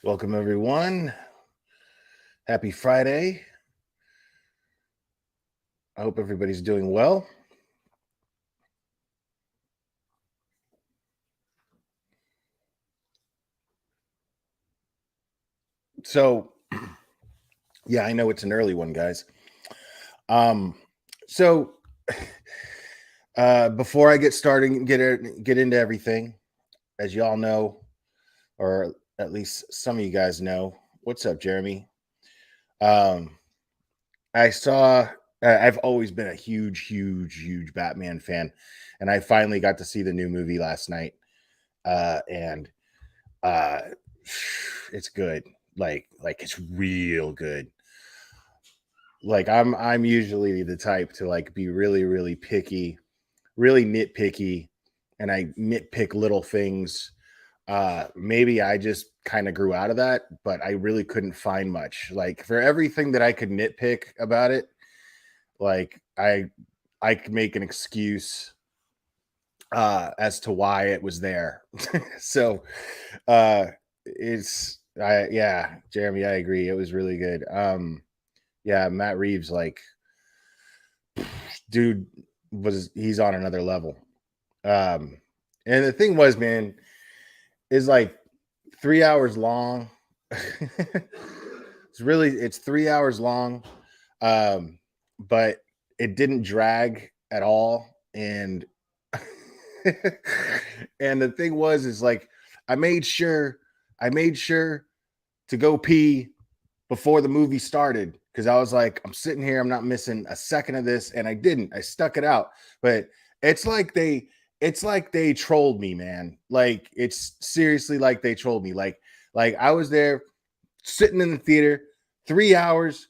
Welcome, everyone. Happy Friday. I hope everybody's doing well. So, yeah, I know it's an early one, guys. So before I get started and get into everything, as y'all know, or at least some of you guys know, what's up, Jeremy? I've always been a huge Batman fan, and I finally got to see the new movie last night. And it's good. Like it's real good. Like I'm usually the type to like be really picky, really nitpicky, and I nitpick little things. Maybe I just kind of grew out of that, but I really couldn't find much. Like for everything that I could nitpick about it, like I could make an excuse as to why it was there. So yeah, Jeremy, I agree. It was really good. Yeah, Matt Reeves, like, dude, he's on another level. And the thing was, man, is like 3 hours long. It's 3 hours long. But it didn't drag at all. And and the thing is like I made sure to go pee before the movie started, because I was like, I'm sitting here, I'm not missing a second of this, and I didn't. I stuck it out. But it's like they trolled me, man. Like it's seriously like they trolled me. Like I was there sitting in the theater 3 hours,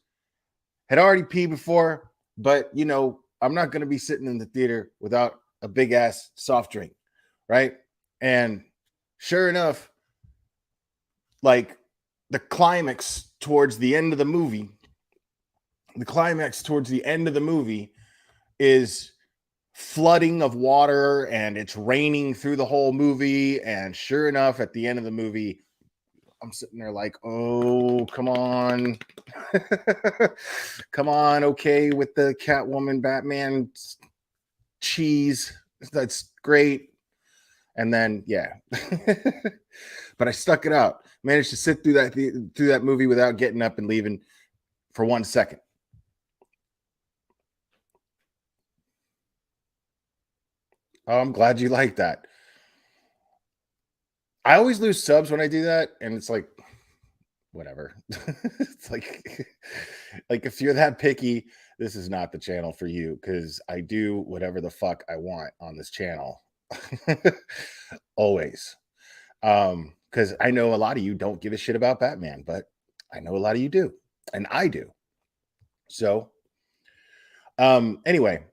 had already peed before, but you know, I'm not going to be sitting in the theater without a big ass soft drink, right? And sure enough, like the climax towards the end of the movie is flooding of water, and it's raining through the whole movie. And sure enough, at the end of the movie, I'm sitting there like, oh, come on. Come on, okay, with the Catwoman Batman cheese. That's great. And then, yeah. But I stuck it out. Managed to sit through that movie without getting up and leaving for 1 second. Oh, I'm glad you like that. I always lose subs when I do that, and it's like, whatever. It's like if you're that picky, this is not the channel for you, because I do whatever the fuck I want on this channel. Always. Because I know a lot of you don't give a shit about Batman, but I know a lot of you do, and I do. So anyway,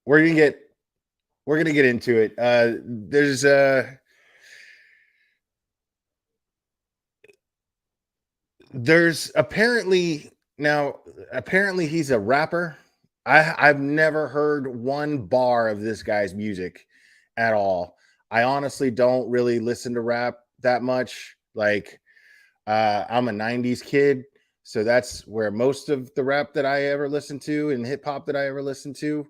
we're gonna get into it. There's apparently he's a rapper. I've never heard one bar of this guy's music at all. I honestly don't really listen to rap that much. Like I'm a 90s kid, so that's where most of the rap that I ever listened to and hip hop that I ever listened to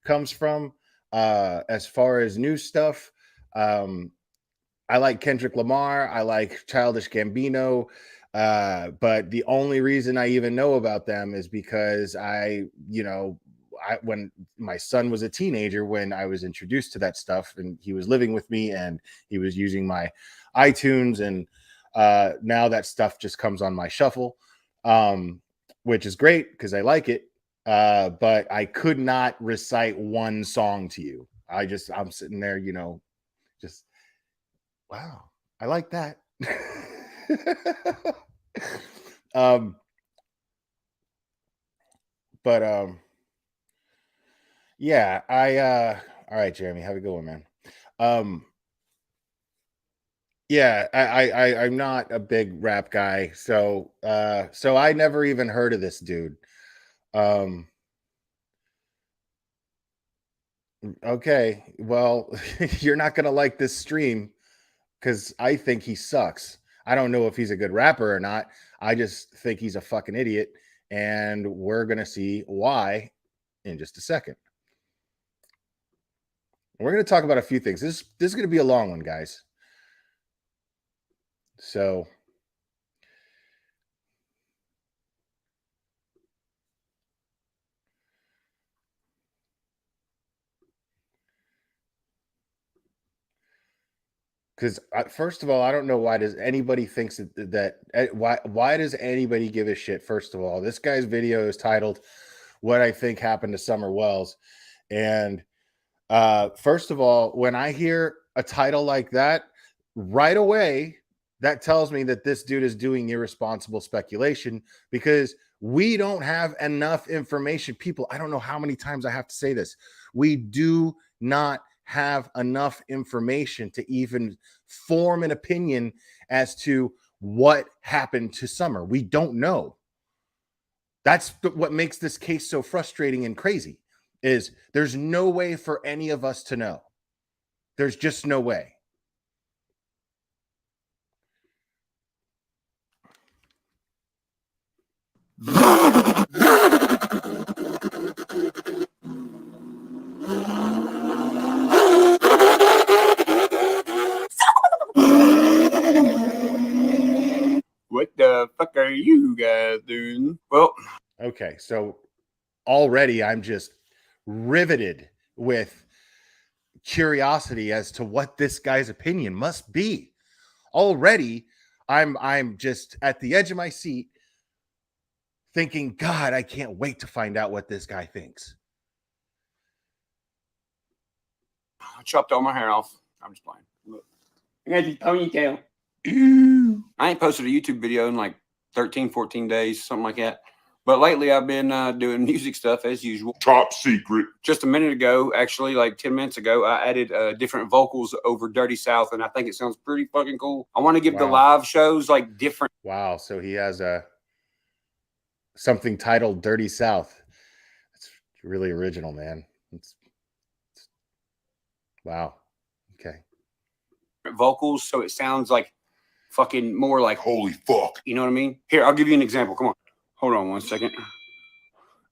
comes from. As far as new stuff, I like Kendrick Lamar. I like Childish Gambino. But the only reason I even know about them is because when my son was a teenager, when I was introduced to that stuff, and he was living with me, and he was using my iTunes, and now that stuff just comes on my shuffle, which is great because I like it. But I could not recite one song to you. I'm sitting there, just wow, I like that. um, but yeah, all right, Jeremy, have a good one, man. Yeah, I'm not a big rap guy, so I never even heard of this dude. Um, okay, well, you're not gonna like this stream because I think he sucks. I don't know if he's a good rapper or not. I just think he's a fucking idiot, and we're gonna see why in just a second. We're gonna talk about a few things. This is gonna be a long one, guys. So because first of all, I don't know why does anybody thinks why does anybody give a shit? First of all, this guy's video is titled "What I Think Happened to Summer Wells," and first of all, when I hear a title like that, right away, that tells me that this dude is doing irresponsible speculation because we don't have enough information. People, I don't know how many times I have to say this. We do not have enough information to even form an opinion as to what happened to Summer. We don't know. That's what makes this case so frustrating and crazy is there's no way for any of us to know. There's just no way. What the fuck are you guys doing? Well, okay, so already I'm just riveted with curiosity as to what this guy's opinion must be. Already I'm just at the edge of my seat thinking, God, I can't wait to find out what this guy thinks. I chopped all my hair off. I'm just playing. Look. I got this ponytail. I ain't posted a YouTube video in like 13, 14 days, something like that. But lately I've been doing music stuff as usual. Top secret. Just a minute ago, actually, like 10 minutes ago, I added different vocals over Dirty South, and I think it sounds pretty fucking cool. I want to give the live shows like different. Wow, so he has something titled Dirty South. It's really original, man. It's wow. Okay. Vocals, so it sounds like fucking more like Holy fuck. You know what I mean? Here, I'll give you an example. Come on. Hold on 1 second.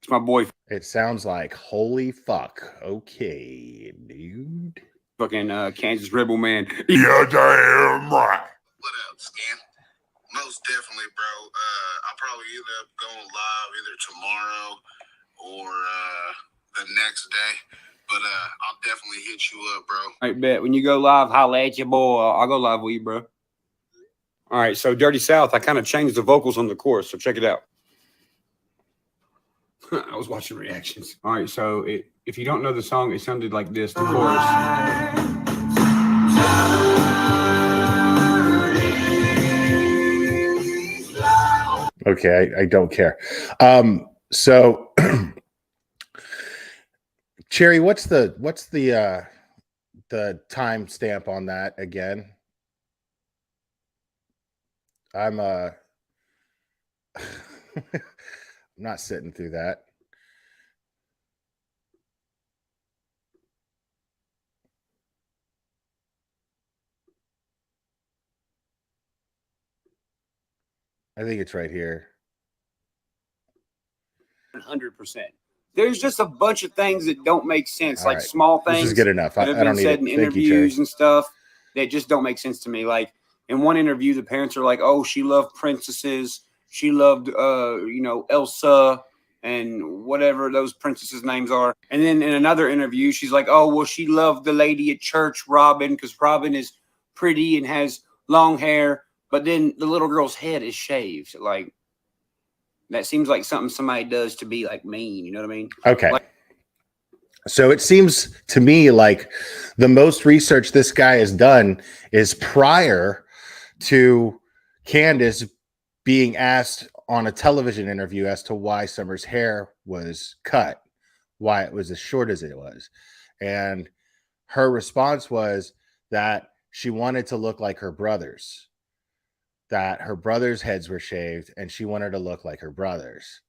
It's my boy. It sounds like holy fuck. Okay, dude. Fucking Kansas Rebel Man. Yeah, damn right. What up, Scan? Most definitely, bro. I'll probably end up going live either tomorrow or the next day. But I'll definitely hit you up, bro. I bet. When you go live, holla at your boy. I'll go live with you, bro. All right, so Dirty South, I kind of changed the vocals on the chorus, so check it out. I was watching reactions. All right, so if you don't know the song, it sounded like this, the chorus. Okay, I don't care. So Cherry, what's the time stamp on that again? I'm I'm not sitting through that. I think it's right here. 100%. there's just a bunch of things that don't make sense, All like right. small This things is good enough. that I have don't been need said it. in Thank you, Cherry. interviews and stuff that just don't make sense to me. Like in one interview, the parents are like, "Oh, she loved princesses. She loved, Elsa and whatever those princesses' names are." And then in another interview, she's like, "Oh, well, she loved the lady at church, Robin, because Robin is pretty and has long hair." But then the little girl's head is shaved. Like, that seems like something somebody does to be like mean. You know what I mean? Okay. Like, So it seems to me like the most research this guy has done is prior to Candus being asked on a television interview as to why Summer's hair was cut, why it was as short as it was. And her response was that she wanted to look like her brothers, that her brothers' heads were shaved and she wanted to look like her brothers.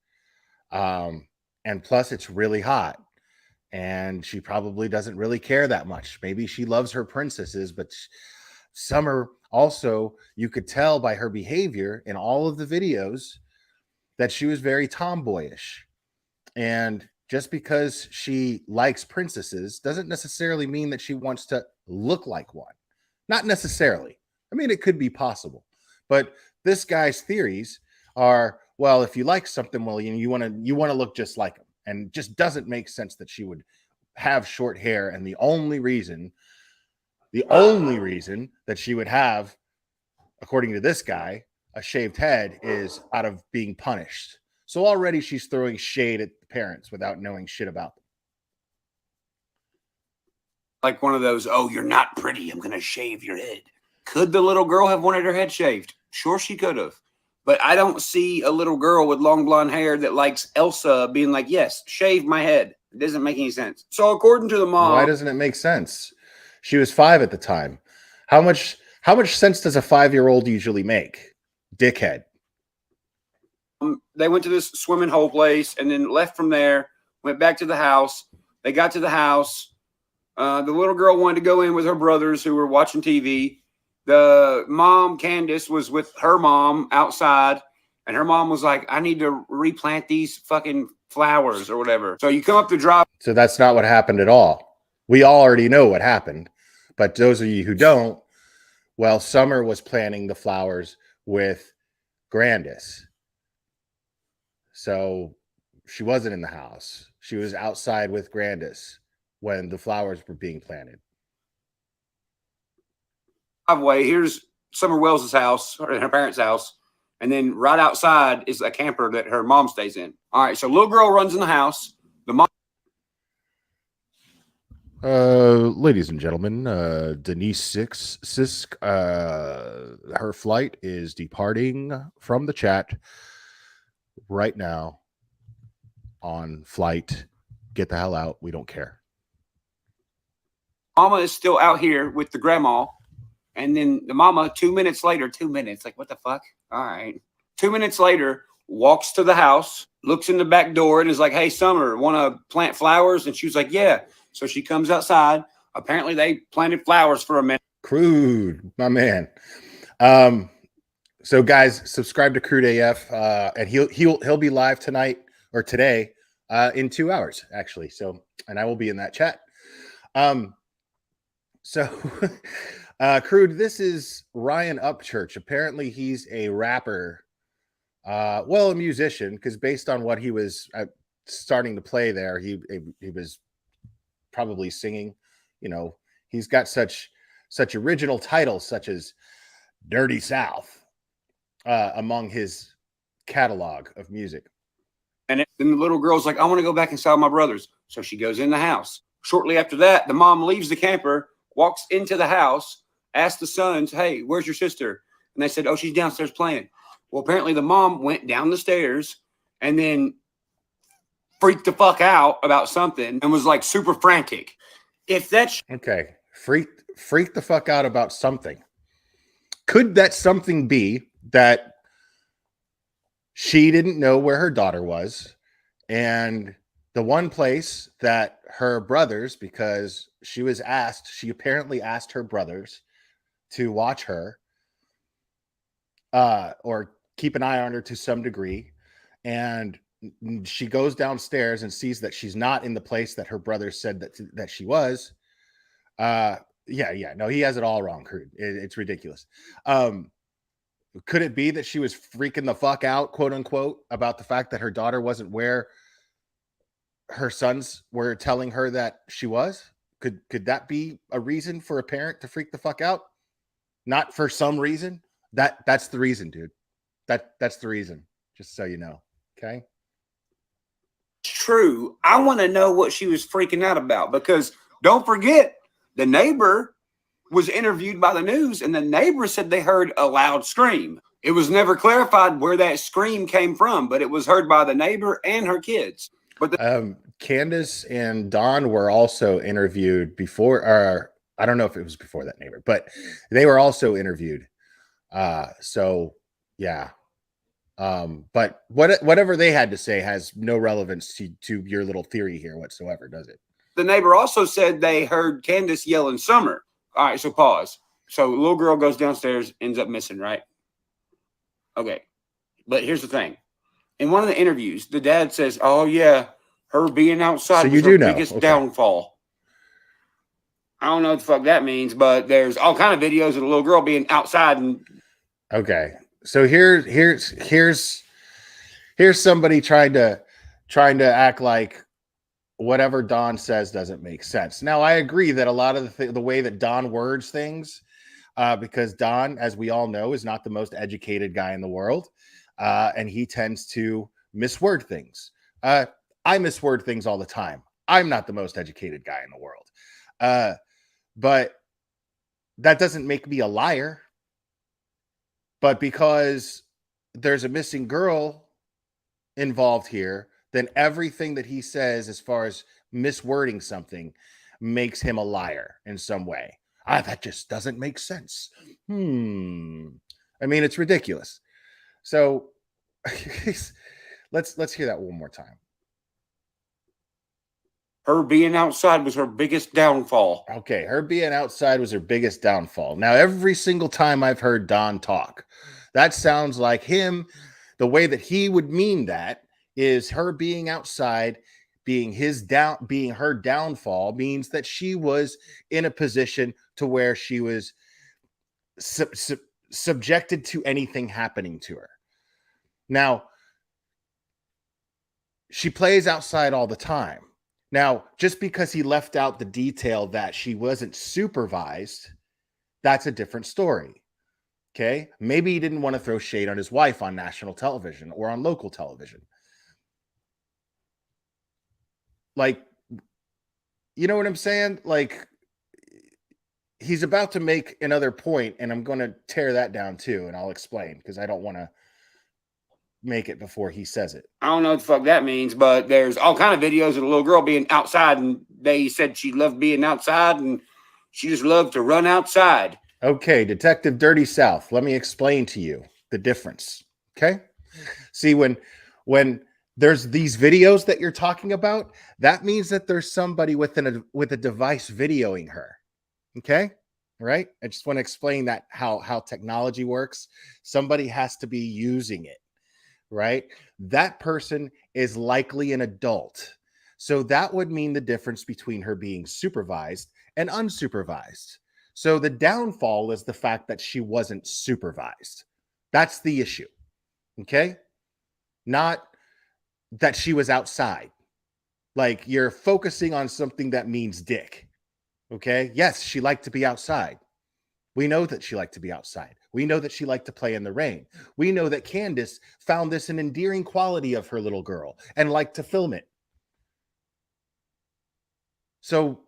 And plus, it's really hot. And she probably doesn't really care that much. Maybe she loves her princesses, but Summer also, you could tell by her behavior in all of the videos that she was very tomboyish. And just because she likes princesses doesn't necessarily mean that she wants to look like one. Not necessarily. I mean, it could be possible. But this guy's theories are, well, if you like something, well, you want to look just like him. And it just doesn't make sense that she would have short hair. And the only reason that she would have, according to this guy, a shaved head is out of being punished. So already she's throwing shade at the parents without knowing shit about them. like one of those, "Oh, you're not pretty, I'm going to shave your head." Could the little girl have wanted her head shaved? Sure, she could have. But I don't see a little girl with long blonde hair that likes Elsa being like, "Yes, shave my head." It doesn't make any sense. So according to the mom, why doesn't it make sense? She was 5 at the time. How much sense does a 5-year-old usually make? Dickhead. they went to this swimming hole place and then left from there, went back to the house. They got to the house. The little girl wanted to go in with her brothers who were watching TV. The mom, Candus, was with her mom outside, and her mom was like, "I need to replant these fucking flowers or whatever." So you come up the drive. So that's not what happened at all. We all already know what happened. But those of you who don't, well, Summer was planting the flowers with Grandis. So she wasn't in the house. She was outside with Grandis when the flowers were being planted. Driveway. Here's Summer Wells' house, or her parents' house. And then right outside is a camper that her mom stays in. All right. So little girl runs in the house. The mom. Ladies and gentlemen, Denise Sisk, her flight is departing from the chat right now on flight. Get the hell out. We don't care. Mama is still out here with the grandma. And then the mama, 2 minutes later, like, what the fuck? All right. 2 minutes later, walks to the house, looks in the back door and is like, "Hey, Summer, want to plant flowers?" And she was like, "Yeah." So she comes outside. Apparently they planted flowers for a minute. Crude, my man. So guys, subscribe to Crude AF, and he'll be live tonight or today, in 2 hours, actually. So, and I will be in that chat. So Crude, this is Ryan Upchurch. Apparently he's a rapper, well, a musician, because based on what he was starting to play there, he was probably singing. You know, he's got such original titles such as Dirty South among his catalog of music. And then the little girl's like, "I want to go back inside my brother's." So she goes in the house. Shortly after that, the mom leaves the camper, walks into the house, asks the sons, "Hey, where's your sister?" And they said, "Oh, she's downstairs playing." Well, apparently the mom went down the stairs and then freaked the fuck out about something and was like super frantic. If that's okay, freak the fuck out about something. Could that something be that she didn't know where her daughter was, and the one place that her brothers, because she apparently asked her brothers to watch her, or keep an eye on her to some degree, and she goes downstairs and sees that she's not in the place that her brother said that she was. No, he has it all wrong. It's ridiculous. Could it be that she was freaking the fuck out, quote unquote, about the fact that her daughter wasn't where her sons were telling her that she was? Could that be a reason for a parent to freak the fuck out? Not for some reason. That's the reason, dude. That's the reason. Just so you know. Okay. True. I want to know what she was freaking out about, because don't forget, the neighbor was interviewed by the news, and the neighbor said they heard a loud scream. It was never clarified where that scream came from, but it was heard by the neighbor and her kids. But Candus and Don were also interviewed before, or I don't know if it was before that neighbor, but they were also interviewed. So yeah. But whatever they had to say has no relevance to your little theory here whatsoever, does it? the neighbor also said they heard Candus yelling "Summer." All right, so pause. So little girl goes downstairs, ends up missing, right? Okay. But here's the thing. In one of the interviews, the dad says, "Oh yeah, her being outside was her biggest downfall." I don't know what the fuck that means, but there's all kind of videos of the little girl being outside. And okay, so here's somebody trying to act like whatever Don says doesn't make sense. Now, I agree that a lot of the way that Don words things, because Don, as we all know, is not the most educated guy in the world, and he tends to misword things. I misword things all the time. I'm not the most educated guy in the world. But that doesn't make me a liar. But because there's a missing girl involved here, then everything that he says as far as miswording something makes him a liar in some way. That just doesn't make sense. I mean, it's ridiculous. So let's hear that one more time. her being outside was her biggest downfall. Okay, her being outside was her biggest downfall. Now, every single time I've heard Don talk, that sounds like him. The way that he would mean that is her being outside, being her downfall means that she was in a position to where she was subjected to anything happening to her. Now, she plays outside all the time. Now, just because he left out the detail that she wasn't supervised, that's a different story. Okay? Maybe he didn't want to throw shade on his wife on national television or on local television. Like, you know what I'm saying? Like, he's about to make another point, and I'm going to tear that down too, and I'll explain because I don't want to make it before he says it. I don't know what the fuck that means, but there's all kind of videos of the little girl being outside, and they said she loved being outside and she just loved to run outside. Okay, Detective Dirty South, let me explain to you the difference. Okay? See, when there's these videos that you're talking about, that means that there's somebody with a device videoing her. Okay? Right? I just want to explain that how technology works. Somebody has to be using it. Right? That person is likely an adult. So that would mean the difference between her being supervised and unsupervised. So the downfall is the fact that she wasn't supervised. That's the issue. Okay? Not that she was outside. Like, you're focusing on something that means dick. Okay? Yes, she liked to be outside. We know that she liked to be outside. We know that she liked to play in the rain. We know that Candus found this an endearing quality of her little girl and liked to film it. So,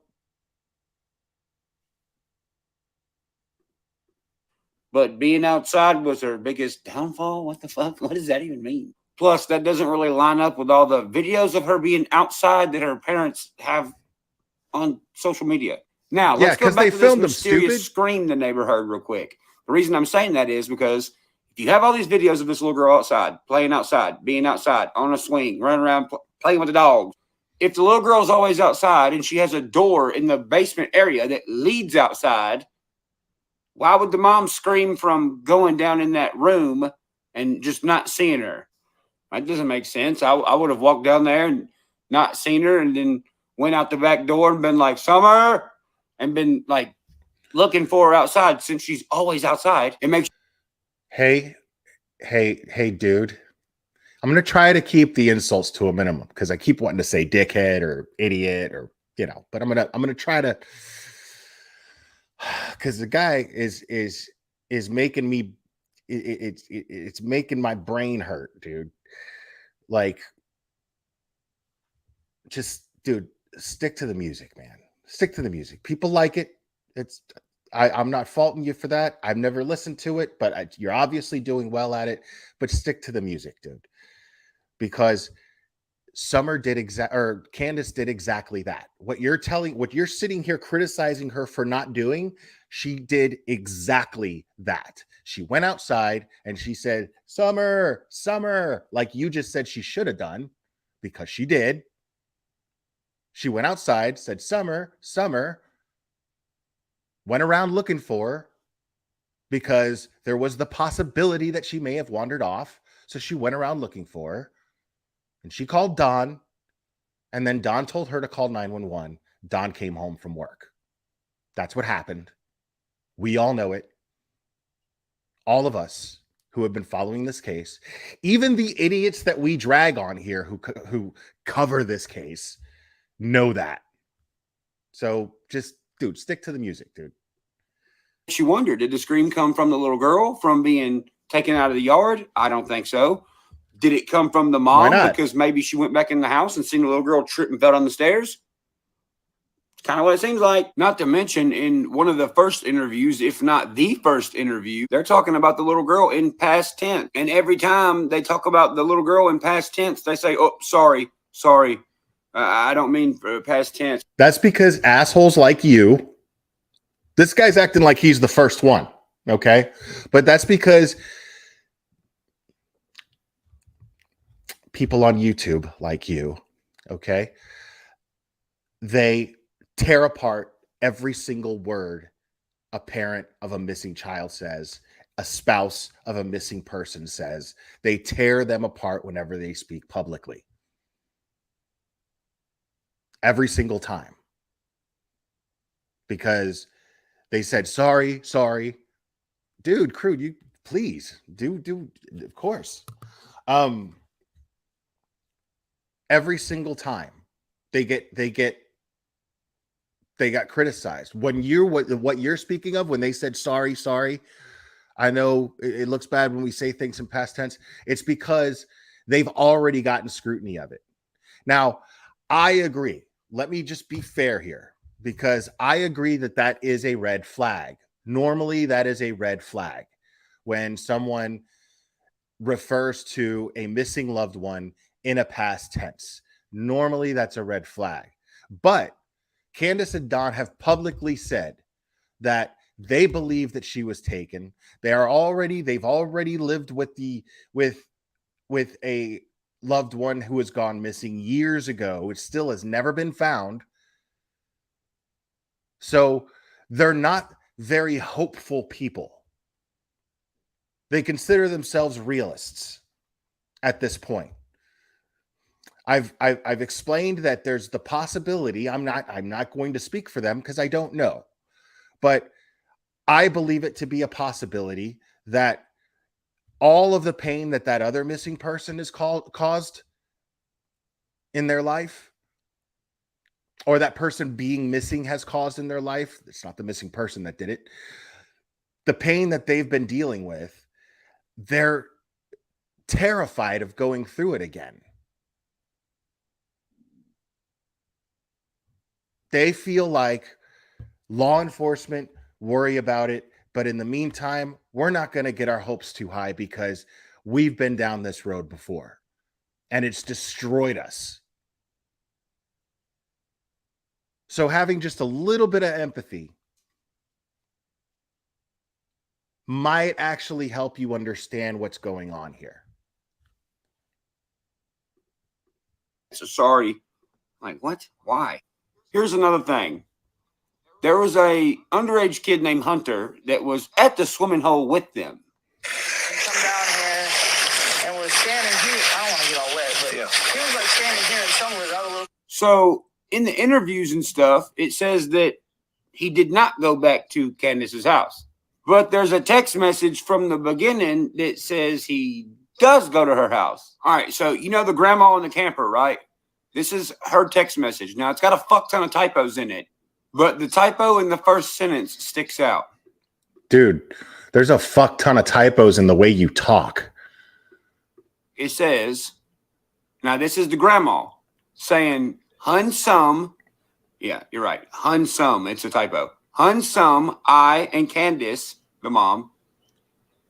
but being outside was her biggest downfall? What the fuck? What does that even mean? Plus, that doesn't really line up with all the videos of her being outside that her parents have on social media. Now, let's go back to this mysterious scream the neighbor heard real quick. The reason I'm saying that is because if you have all these videos of this little girl outside, playing outside, being outside, on a swing, running around, playing with the dogs, if the little girl's always outside and she has a door in the basement area that leads outside, why would the mom scream from going down in that room and just not seeing her? That doesn't make sense. I would have walked down there and not seen her and then went out the back door and been like, Summer, and been like looking for her outside since she's always outside. It makes. Hey, dude. I'm going to try to keep the insults to a minimum because I keep wanting to say dickhead or idiot or, but I'm going to try to, because the guy is making me, it's making my brain hurt, dude. Like, just, dude, stick to the music, man. Stick to the music. People like it. I'm not faulting you for that. I've never listened to it, but you're obviously doing well at it. But stick to the music, dude. Because Candus did exactly that. What you're sitting here criticizing her for not doing, she did exactly that. She went outside and she said, Summer, like you just said she should have done, because she did. She went outside, said, Summer, went around looking for her because there was the possibility that she may have wandered off. So she went around looking for her. And she called Don, and then Don told her to call 911. Don came home from work. That's what happened. We all know it. All of us who have been following this case, even the idiots that we drag on here who cover this case, know that. So just, dude, stick to the music, dude. She wondered, did the scream come from the little girl from being taken out of the yard? I don't think so. Did it come from the mom because maybe she went back in the house and seen the little girl trip and fell down the stairs? It's kind of what it seems like. Not to mention, in one of the first interviews, if not the first interview, they're talking about the little girl in past tense. And every time they talk about the little girl in past tense, they say, oh, sorry. I don't mean past tense. That's because assholes like you, this guy's acting like he's the first one, okay? But that's because people on YouTube like you, okay? They tear apart every single word a parent of a missing child says, a spouse of a missing person says. They tear them apart whenever they speak publicly. Every single time. Because they said, sorry. Dude, Crude, you please do, of course. Every single time they got criticized. When what you're speaking of, when they said sorry, I know it looks bad when we say things in past tense. It's because they've already gotten scrutiny of it. Now, I agree. Let me just be fair here, because I agree that is a red flag. Normally, that is a red flag when someone refers to a missing loved one in a past tense. Normally, that's a red flag. But Candus and Don have publicly said that they believe that she was taken. They've already lived with a loved one who has gone missing years ago, which still has never been found. So they're not very hopeful people. They consider themselves realists at this point. I've explained that there's the possibility. I'm not going to speak for them because I don't know, but I believe it to be a possibility that all of the pain that other missing person has caused in their life, or that person being missing has caused in their life. It's not the missing person that did it. The pain that they've been dealing with, they're terrified of going through it again. They feel like law enforcement worry about it, but in the meantime, we're not going to get our hopes too high because we've been down this road before and it's destroyed us. So having just a little bit of empathy might actually help you understand what's going on here. So sorry. Like, what? Why? Here's another thing. There was a underage kid named Hunter that was at the swimming hole with them. Come down here and was standing here. I don't want to standing here in Summer without a little. So in the interviews and stuff, it says that he did not go back to Candus's house. But there's a text message from the beginning that says he does go to her house. All right, so you know the grandma in the camper, right? This is her text message. Now, it's got a fuck ton of typos in it, but the typo in the first sentence sticks out. Dude, there's a fuck ton of typos in the way you talk. It says, now this is the grandma saying, Hun Sum. Yeah, you're right. Hun Sum. It's a typo. Hun Sum, I, and Candus, the mom,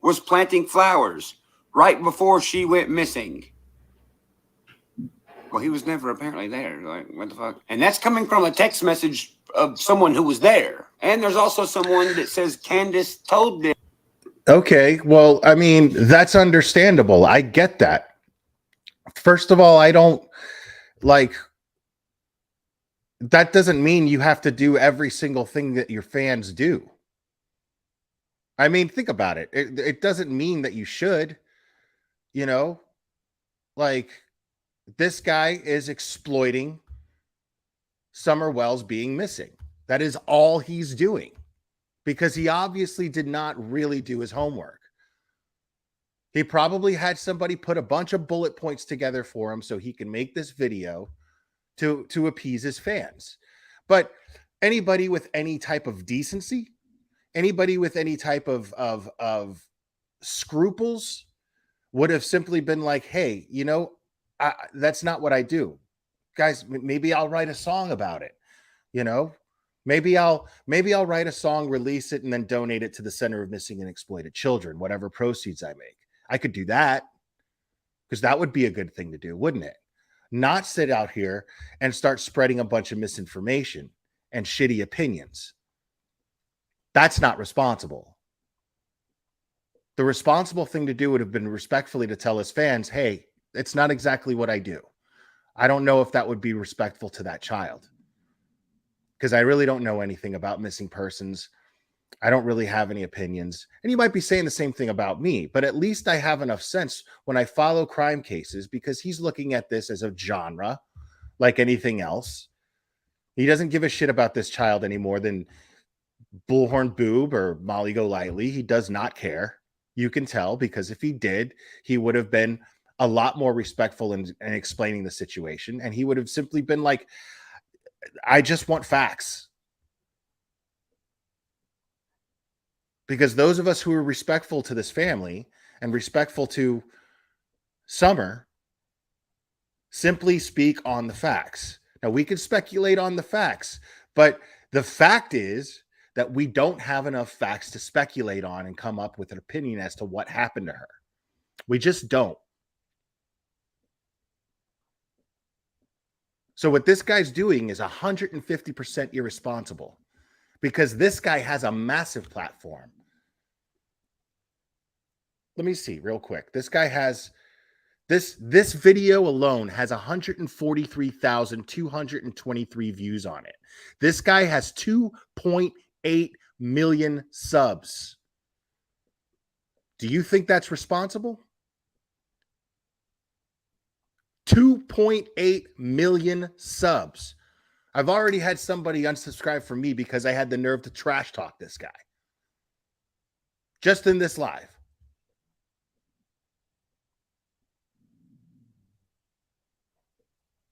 was planting flowers right before she went missing. Well, he was never apparently there. Like, what the fuck? And that's coming from a text message of someone who was there. And there's also someone that says Candus told them. Okay, well, I mean, that's understandable. I get that. First of all, I don't like that doesn't mean you have to do every single thing that your fans do. I mean, think about it. It doesn't mean that you should, you know, like this guy is exploiting Summer Wells being missing. That is all he's doing because he obviously did not really do his homework. He probably had somebody put a bunch of bullet points together for him so he can make this video to appease his fans. But anybody with any type of decency, anybody with any type of scruples would have simply been like, hey, you know, that's not what I do. Guys, maybe I'll write a song about it. You know, maybe I'll write a song, release it, and then donate it to the Center of Missing and Exploited Children, whatever proceeds I make. I could do that because that would be a good thing to do, wouldn't it? Not sit out here and start spreading a bunch of misinformation and shitty opinions. That's not responsible. The responsible thing to do would have been respectfully to tell his fans, hey, it's not exactly what I do. I don't know if that would be respectful to that child because I really don't know anything about missing persons. I don't really have any opinions. And you might be saying the same thing about me, but at least I have enough sense when I follow crime cases because he's looking at this as a genre like anything else. He doesn't give a shit about this child any more than Bullhorn Boob or Molly Golightly. He does not care. You can tell because if he did, he would have been a lot more respectful in explaining the situation. And he would have simply been like, I just want facts. Because those of us who are respectful to this family and respectful to Summer simply speak on the facts. Now, we could speculate on the facts, but the fact is that we don't have enough facts to speculate on and come up with an opinion as to what happened to her. We just don't. So what this guy's doing is 150% irresponsible. Because this guy has a massive platform. Let me see real quick. This guy has this video alone has 143,223 views on it. This guy has 2.8 million subs. Do you think that's responsible? 2.8 million subs. I've already had somebody unsubscribe from me because I had the nerve to trash talk this guy. Just in this live.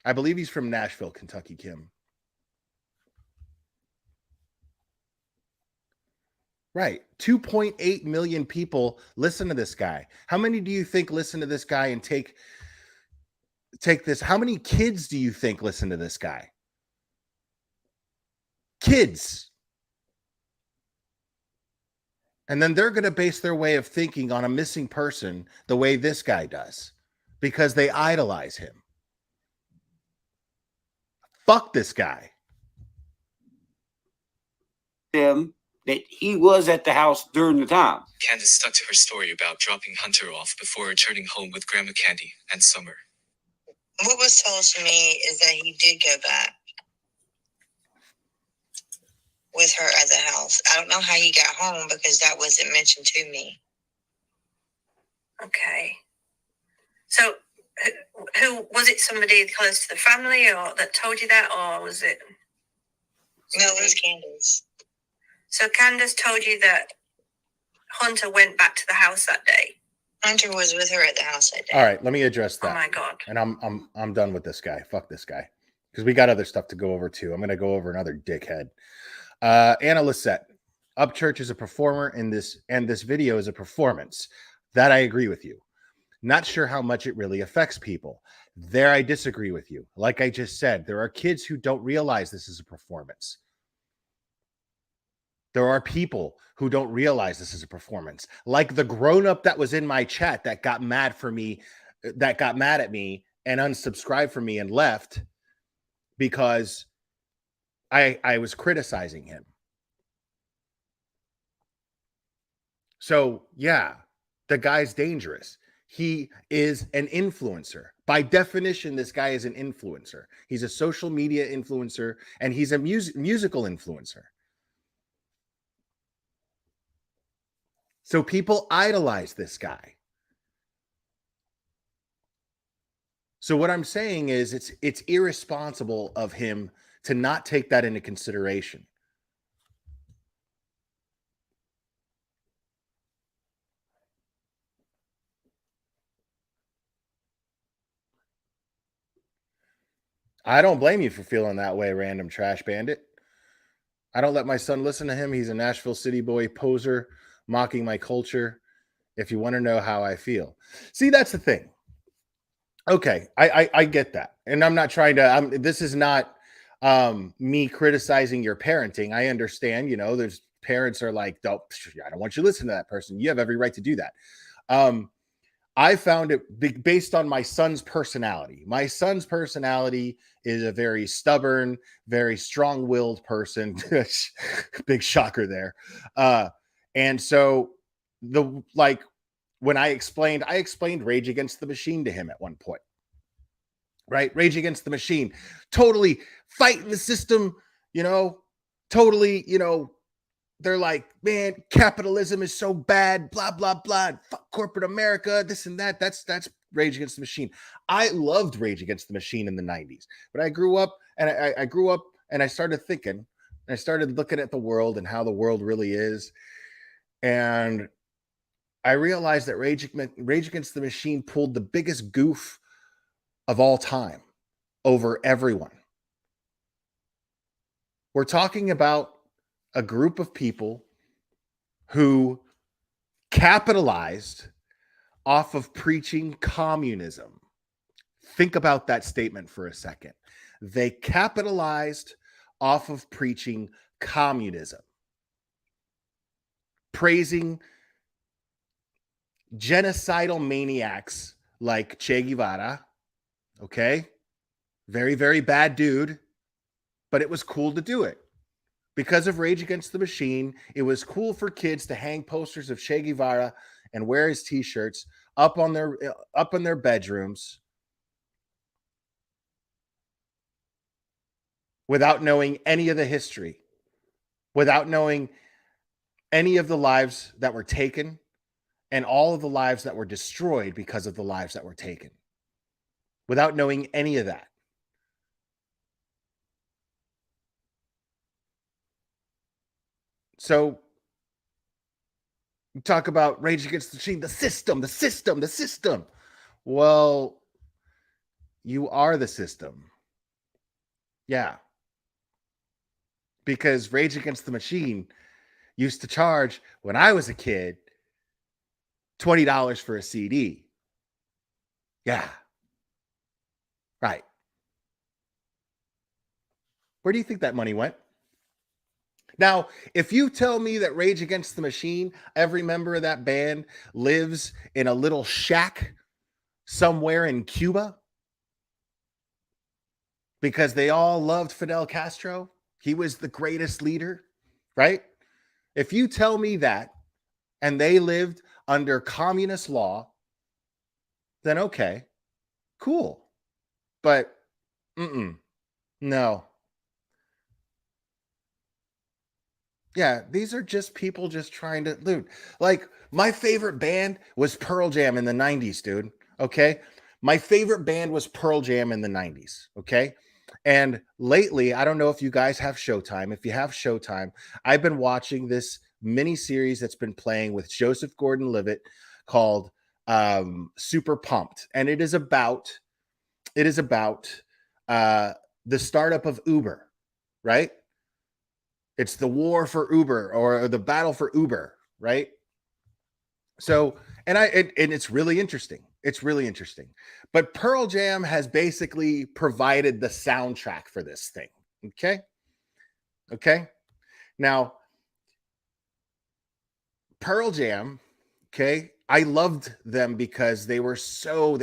I believe he's from Nashville, Kentucky, Kim. Right. 2.8 million people listen to this guy. How many do you think listen to this guy and take this? How many kids do you think listen to this guy? Kids. And then they're going to base their way of thinking on a missing person the way this guy does because they idolize him. Fuck this guy. Him that he was at the house during the time. Candus stuck to her story about dropping Hunter off before returning home with Grandma Candy and Summer. What was told to me is that he did go back with her at the house. I don't know how he got home because that wasn't mentioned to me. Okay. So who was it? Somebody close to the family, or that told you that, or was it? No, it was Candus. So Candus told you that Hunter went back to the house that day. Hunter was with her at the house that day. All right, let me address that. Oh my God. And I'm done with this guy. Fuck this guy. Because we got other stuff to go over too. I'm going to go over another dickhead. Anna Lissette. Upchurch is a performer in this, and this video is a performance. That I agree with you. Not sure how much it really affects people. There I disagree with you. Like I just said, there are kids who don't realize this is a performance. There are people who don't realize this is a performance. Like the grown-up that was in my chat that got mad for me, that got mad at me and unsubscribed from me and left because I was criticizing him. So, yeah, the guy's dangerous. He is an influencer. By definition, this guy is an influencer. He's a social media influencer, and he's a musical influencer. So people idolize this guy. So what I'm saying is it's irresponsible of him to not take that into consideration. I don't blame you for feeling that way, random trash bandit. I don't let my son listen to him. He's a Nashville city boy poser, mocking my culture. If you want to know how I feel. See, that's the thing. Okay, I get that. And I'm not trying to, this is not me criticizing your parenting. I understand, there's parents are like, I don't want you to listen to that person. You have every right to do that. I found it based on my son's personality. My son's personality is a very stubborn, very strong-willed person. Big shocker there. And so when I explained Rage Against the Machine to him at one point, right? Rage Against the Machine, totally fighting the system, totally, they're like, man, capitalism is so bad, blah, blah, blah. Fuck corporate America, this and that. That's Rage Against the Machine. I loved Rage Against the Machine in the 90s. But I grew up and I started thinking, and I started looking at the world and how the world really is. And I realized that Rage Against the Machine pulled the biggest goof of all time over everyone. We're talking about a group of people who capitalized off of preaching communism. Think about that statement for a second. They capitalized off of preaching communism, praising genocidal maniacs like Che Guevara. Okay? Very, very bad dude, but it was cool to do it. Because of Rage Against the Machine, it was cool for kids to hang posters of Che Guevara and wear his t-shirts up in their bedrooms without knowing any of the history, without knowing any of the lives that were taken and all of the lives that were destroyed because of the lives that were taken, without knowing any of that. So you talk about Rage Against the Machine, the system. Well, you are the system. Yeah. Because Rage Against the Machine used to charge, when I was a kid, $20 for a CD. Yeah. Right. Where do you think that money went? Now, if you tell me that Rage Against the Machine, every member of that band lives in a little shack somewhere in Cuba because they all loved Fidel Castro, he was the greatest leader, right? If you tell me that and they lived under communist law, then okay, cool. But no. Yeah, these are just people just trying to, dude. Like, my favorite band was Pearl Jam in the 90s, dude. Okay? My favorite band was Pearl Jam in the 90s. Okay. And lately, I don't know if you guys have Showtime. If you have Showtime, I've been watching this mini series that's been playing with Joseph Gordon-Levitt called Super Pumped. And it is about the startup of Uber, right? It's the war for Uber, or the battle for Uber, right? So, and it's really interesting. It's really interesting. But Pearl Jam has basically provided the soundtrack for this thing. Okay. Okay. Now, Pearl Jam, okay, I loved them because they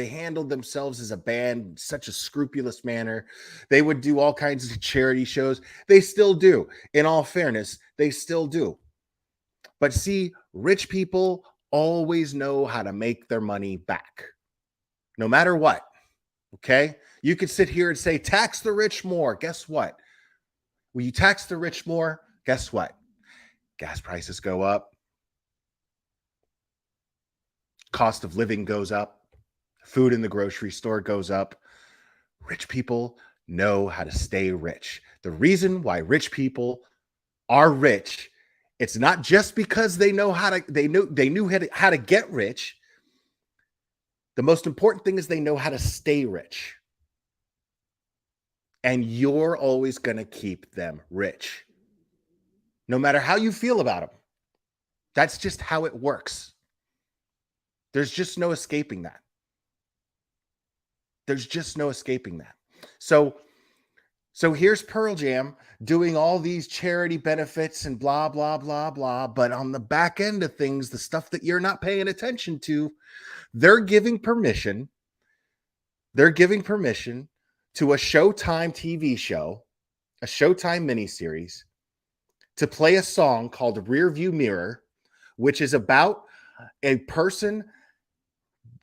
handled themselves as a band in such a scrupulous manner. They would do all kinds of charity shows. They still do. In all fairness, they still do. But see, rich people always know how to make their money back, no matter what. Okay? You could sit here and say, tax the rich more. Guess what? When you tax the rich more, guess what? Gas prices go up. Cost of living goes up. Food in the grocery store goes up. Rich people know how to stay rich. The reason why rich people are rich, it's not just because they knew how to get rich. The most important thing is they know how to stay rich. And you're always going to keep them rich, no matter how you feel about them. That's just how it works. There's just no escaping that. There's just no escaping that. So here's Pearl Jam doing all these charity benefits and blah, blah, blah, blah. But on the back end of things, the stuff that you're not paying attention to, they're giving permission to a Showtime TV show, a Showtime miniseries, to play a song called Rearview Mirror, which is about a person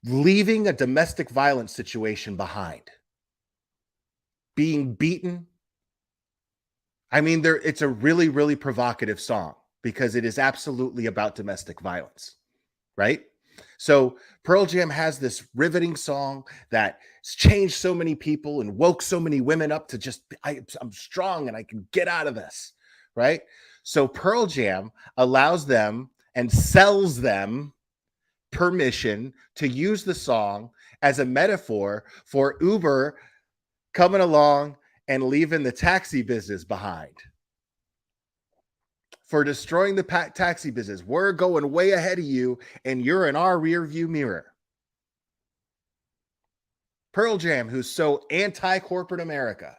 leaving a domestic violence situation behind, being beaten. I mean, it's a really, really provocative song because it is absolutely about domestic violence, right? So Pearl Jam has this riveting song that's changed so many people and woke so many women up to just, I'm strong and I can get out of this, right? So Pearl Jam allows them and sells them permission to use the song as a metaphor for Uber coming along and leaving the taxi business behind, for destroying the taxi business. We're going way ahead of you and you're in our rear view mirror. Pearl Jam, who's so anti-corporate America,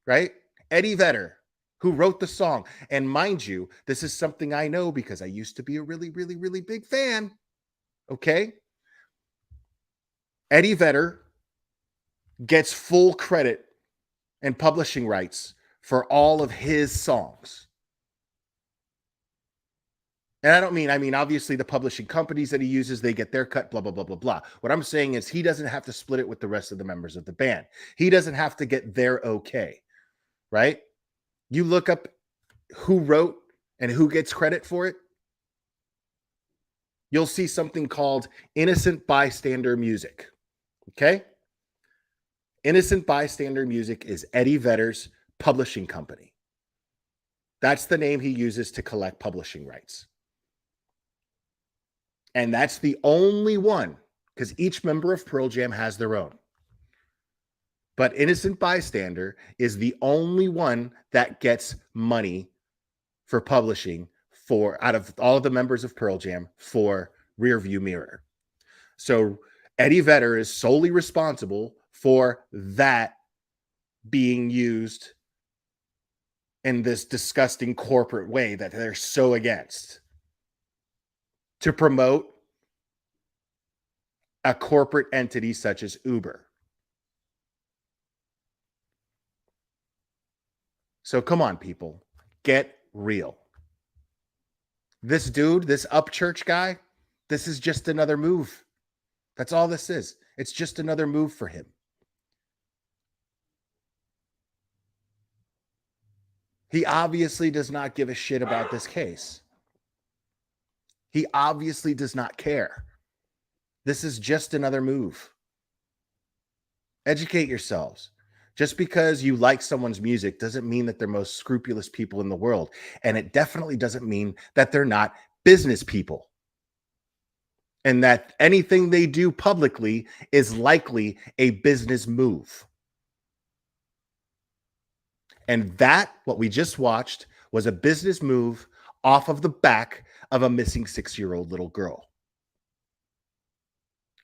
right? Eddie Vedder, who wrote the song. And mind you, this is something I know because I used to be a really, really, really big fan. Okay? Eddie Vedder gets full credit and publishing rights for all of his songs. And I mean, obviously the publishing companies that he uses, they get their cut, blah, blah, blah, blah, blah. What I'm saying is he doesn't have to split it with the rest of the members of the band. He doesn't have to get their okay, right? You look up who wrote and who gets credit for it, you'll see something called Innocent Bystander Music, okay? Innocent Bystander Music is Eddie Vedder's publishing company. That's the name he uses to collect publishing rights. And that's the only one, because each member of Pearl Jam has their own. But Innocent Bystander is the only one that gets money for publishing out of all of the members of Pearl Jam for Rearview Mirror. So Eddie Vedder is solely responsible for that being used in this disgusting corporate way that they're so against, to promote a corporate entity such as Uber. So come on, people, get real. This dude, this Upchurch guy, this is just another move. That's all this is. It's just another move for him. He obviously does not give a shit about this case. He obviously does not care. This is just another move. Educate yourselves. Just because you like someone's music doesn't mean that they're most scrupulous people in the world. And it definitely doesn't mean that they're not business people. And that anything they do publicly is likely a business move. And that, what we just watched, was a business move off of the back of a missing 6-year-old little girl.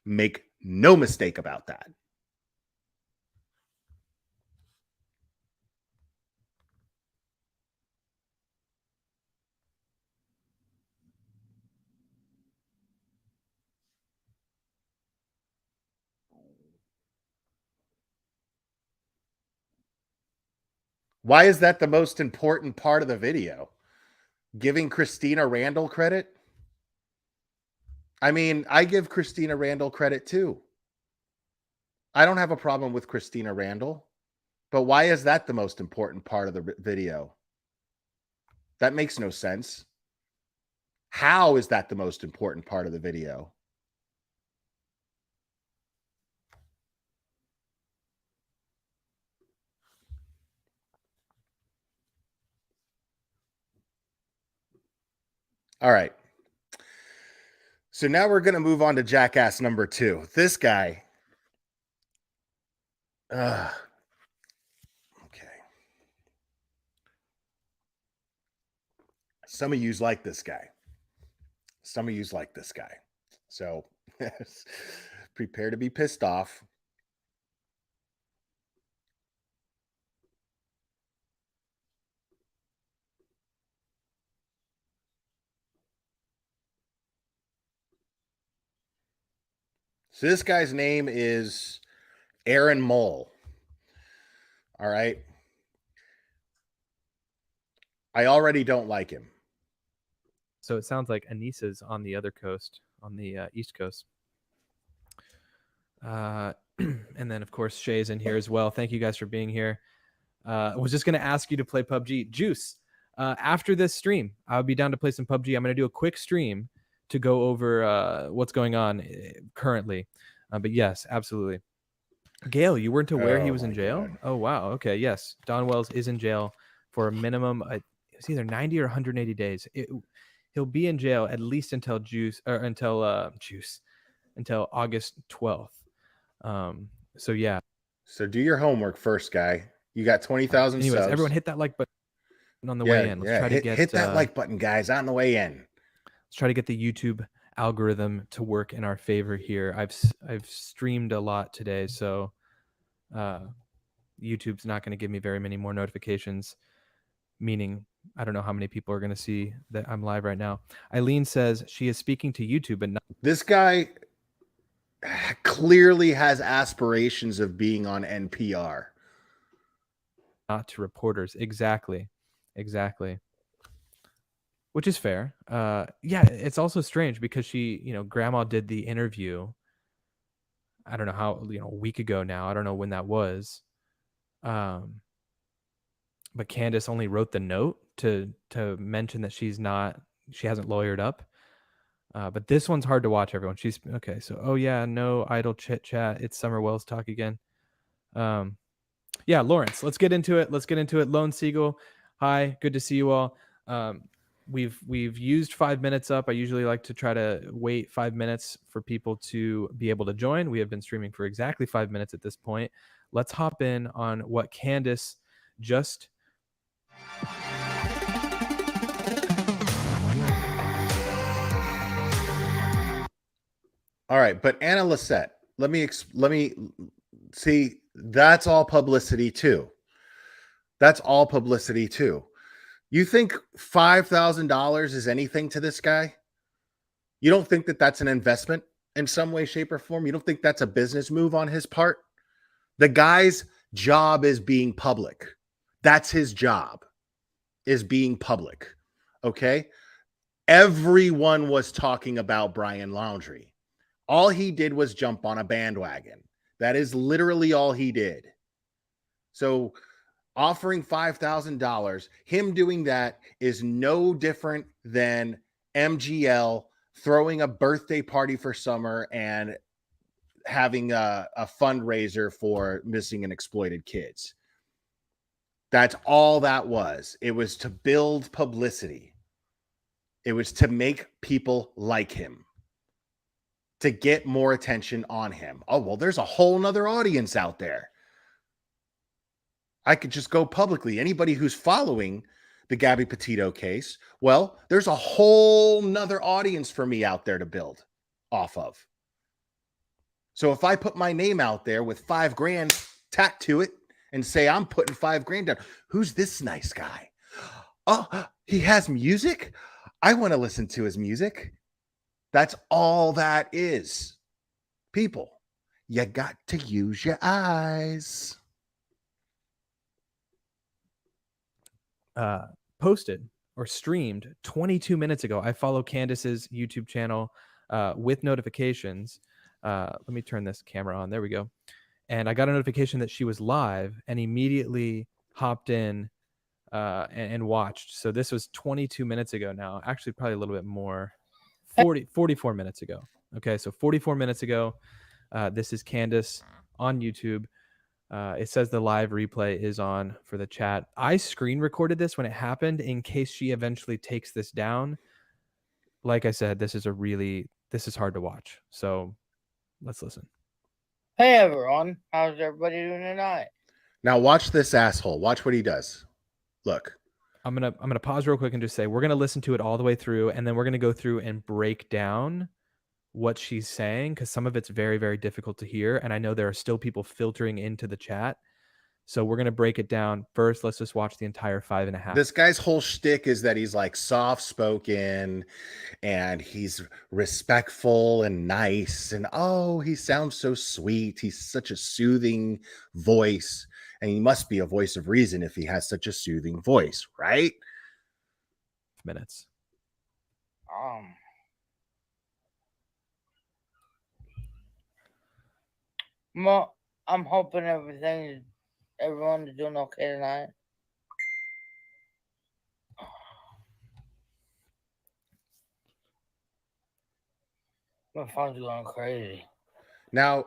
Make no mistake about that. Why is that the most important part of the video? Giving Christina Randall credit? I mean, I give Christina Randall credit too. I don't have a problem with Christina Randall, but why is that the most important part of the video? That makes no sense. How is that the most important part of the video? All right. So now we're going to move on to jackass number 2. This guy. Okay. Some of yous like this guy. Some of yous like this guy. So prepare to be pissed off. So this guy's name is Aaron Mole. All right. I already don't like him. So it sounds like Anissa's on the other coast, on the East Coast. And then, of course, Shay's in here as well. Thank you guys for being here. I was just going to ask you to play PUBG. Juice, after this stream, I'll be down to play some PUBG. I'm going to do a quick stream to go over what's going on currently. But yes, absolutely. Gail, you weren't aware he was in jail? God. Oh, wow. Okay, yes. Don Wells is in jail for a minimum. It's either 90 or 180 days. He'll be in jail at least until August 12th. So yeah. So do your homework first, guy. You got 20,000 Anyways, subs. everyone hit that like button on the way in. Let's try to hit that like button, guys, on the way in. Let's try to get the YouTube algorithm to work in our favor here. I've streamed a lot today, so YouTube's not going to give me very many more notifications, meaning I don't know how many people are going to see that I'm live right now. Eileen says she is speaking to YouTube, but not. This guy clearly has aspirations of being on NPR. Not to reporters. Exactly. Which is fair. Yeah, it's also strange because she, grandma did the interview. I don't know how, a week ago now. I don't know when that was. But Candus only wrote the note to mention that she hasn't lawyered up. But this one's hard to watch, everyone. She's okay. So, oh yeah, no idle chit chat. It's Summer Wells talk again. Yeah, Lawrence, let's get into it. Lone Seagull. Hi, good to see you all. We've used 5 minutes up. I usually like to try to wait 5 minutes for people to be able to join. We have been streaming for exactly 5 minutes at this point. Let's hop in on what Candus just. All right, but Anna Lissette, let me see. That's all publicity too. You think $5,000 is anything to this guy? You don't think that that's an investment in some way, shape, or form? You don't think that's a business move on his part? The guy's job is being public. That's his job, is being public. Okay? Everyone was talking about Brian Laundrie. All he did was jump on a bandwagon. That is literally all he did. So offering $5,000, him doing that is no different than MGL throwing a birthday party for Summer and having a fundraiser for missing and exploited kids. That's all that was. It was to build publicity. It was to make people like him, to get more attention on him. Oh, well, there's a whole nother audience out there. I could just go publicly. Anybody who's following the Gabby Petito case, well, there's a whole nother audience for me out there to build off of. So if I put my name out there with $5,000 tacked to it and say I'm putting $5,000 down, who's this nice guy? Oh, he has music? I want to listen to his music. That's all that is. People, you got to use your eyes. Posted or streamed 22 minutes ago. I follow Candus's YouTube channel with notifications. Let me turn this camera on. There we go. And I got a notification that she was live and immediately hopped in and watched. So this was 22 minutes ago now. Actually, probably a little bit more. 44 minutes ago. Okay, so 44 minutes ago. This is Candus on YouTube. It says the live replay is on for the chat. I screen recorded this when it happened in case she eventually takes this down. Like I said, this is hard to watch. So let's listen. Hey everyone, how's everybody doing tonight? Now watch this asshole. Watch what he does. Look. I'm gonna pause real quick and just say we're gonna listen to it all the way through, and then we're gonna go through and break down what she's saying, because some of it's very, very difficult to hear, and I know there are still people filtering into the chat. So we're gonna break it down. First, let's just watch the entire 5.5. This guy's whole shtick is that he's like soft-spoken and he's respectful and nice, and oh, he sounds so sweet. He's such a soothing voice, and he must be a voice of reason if he has such a soothing voice, right? Minutes. Well, I'm hoping everyone's doing okay tonight. My phone's going crazy. Now,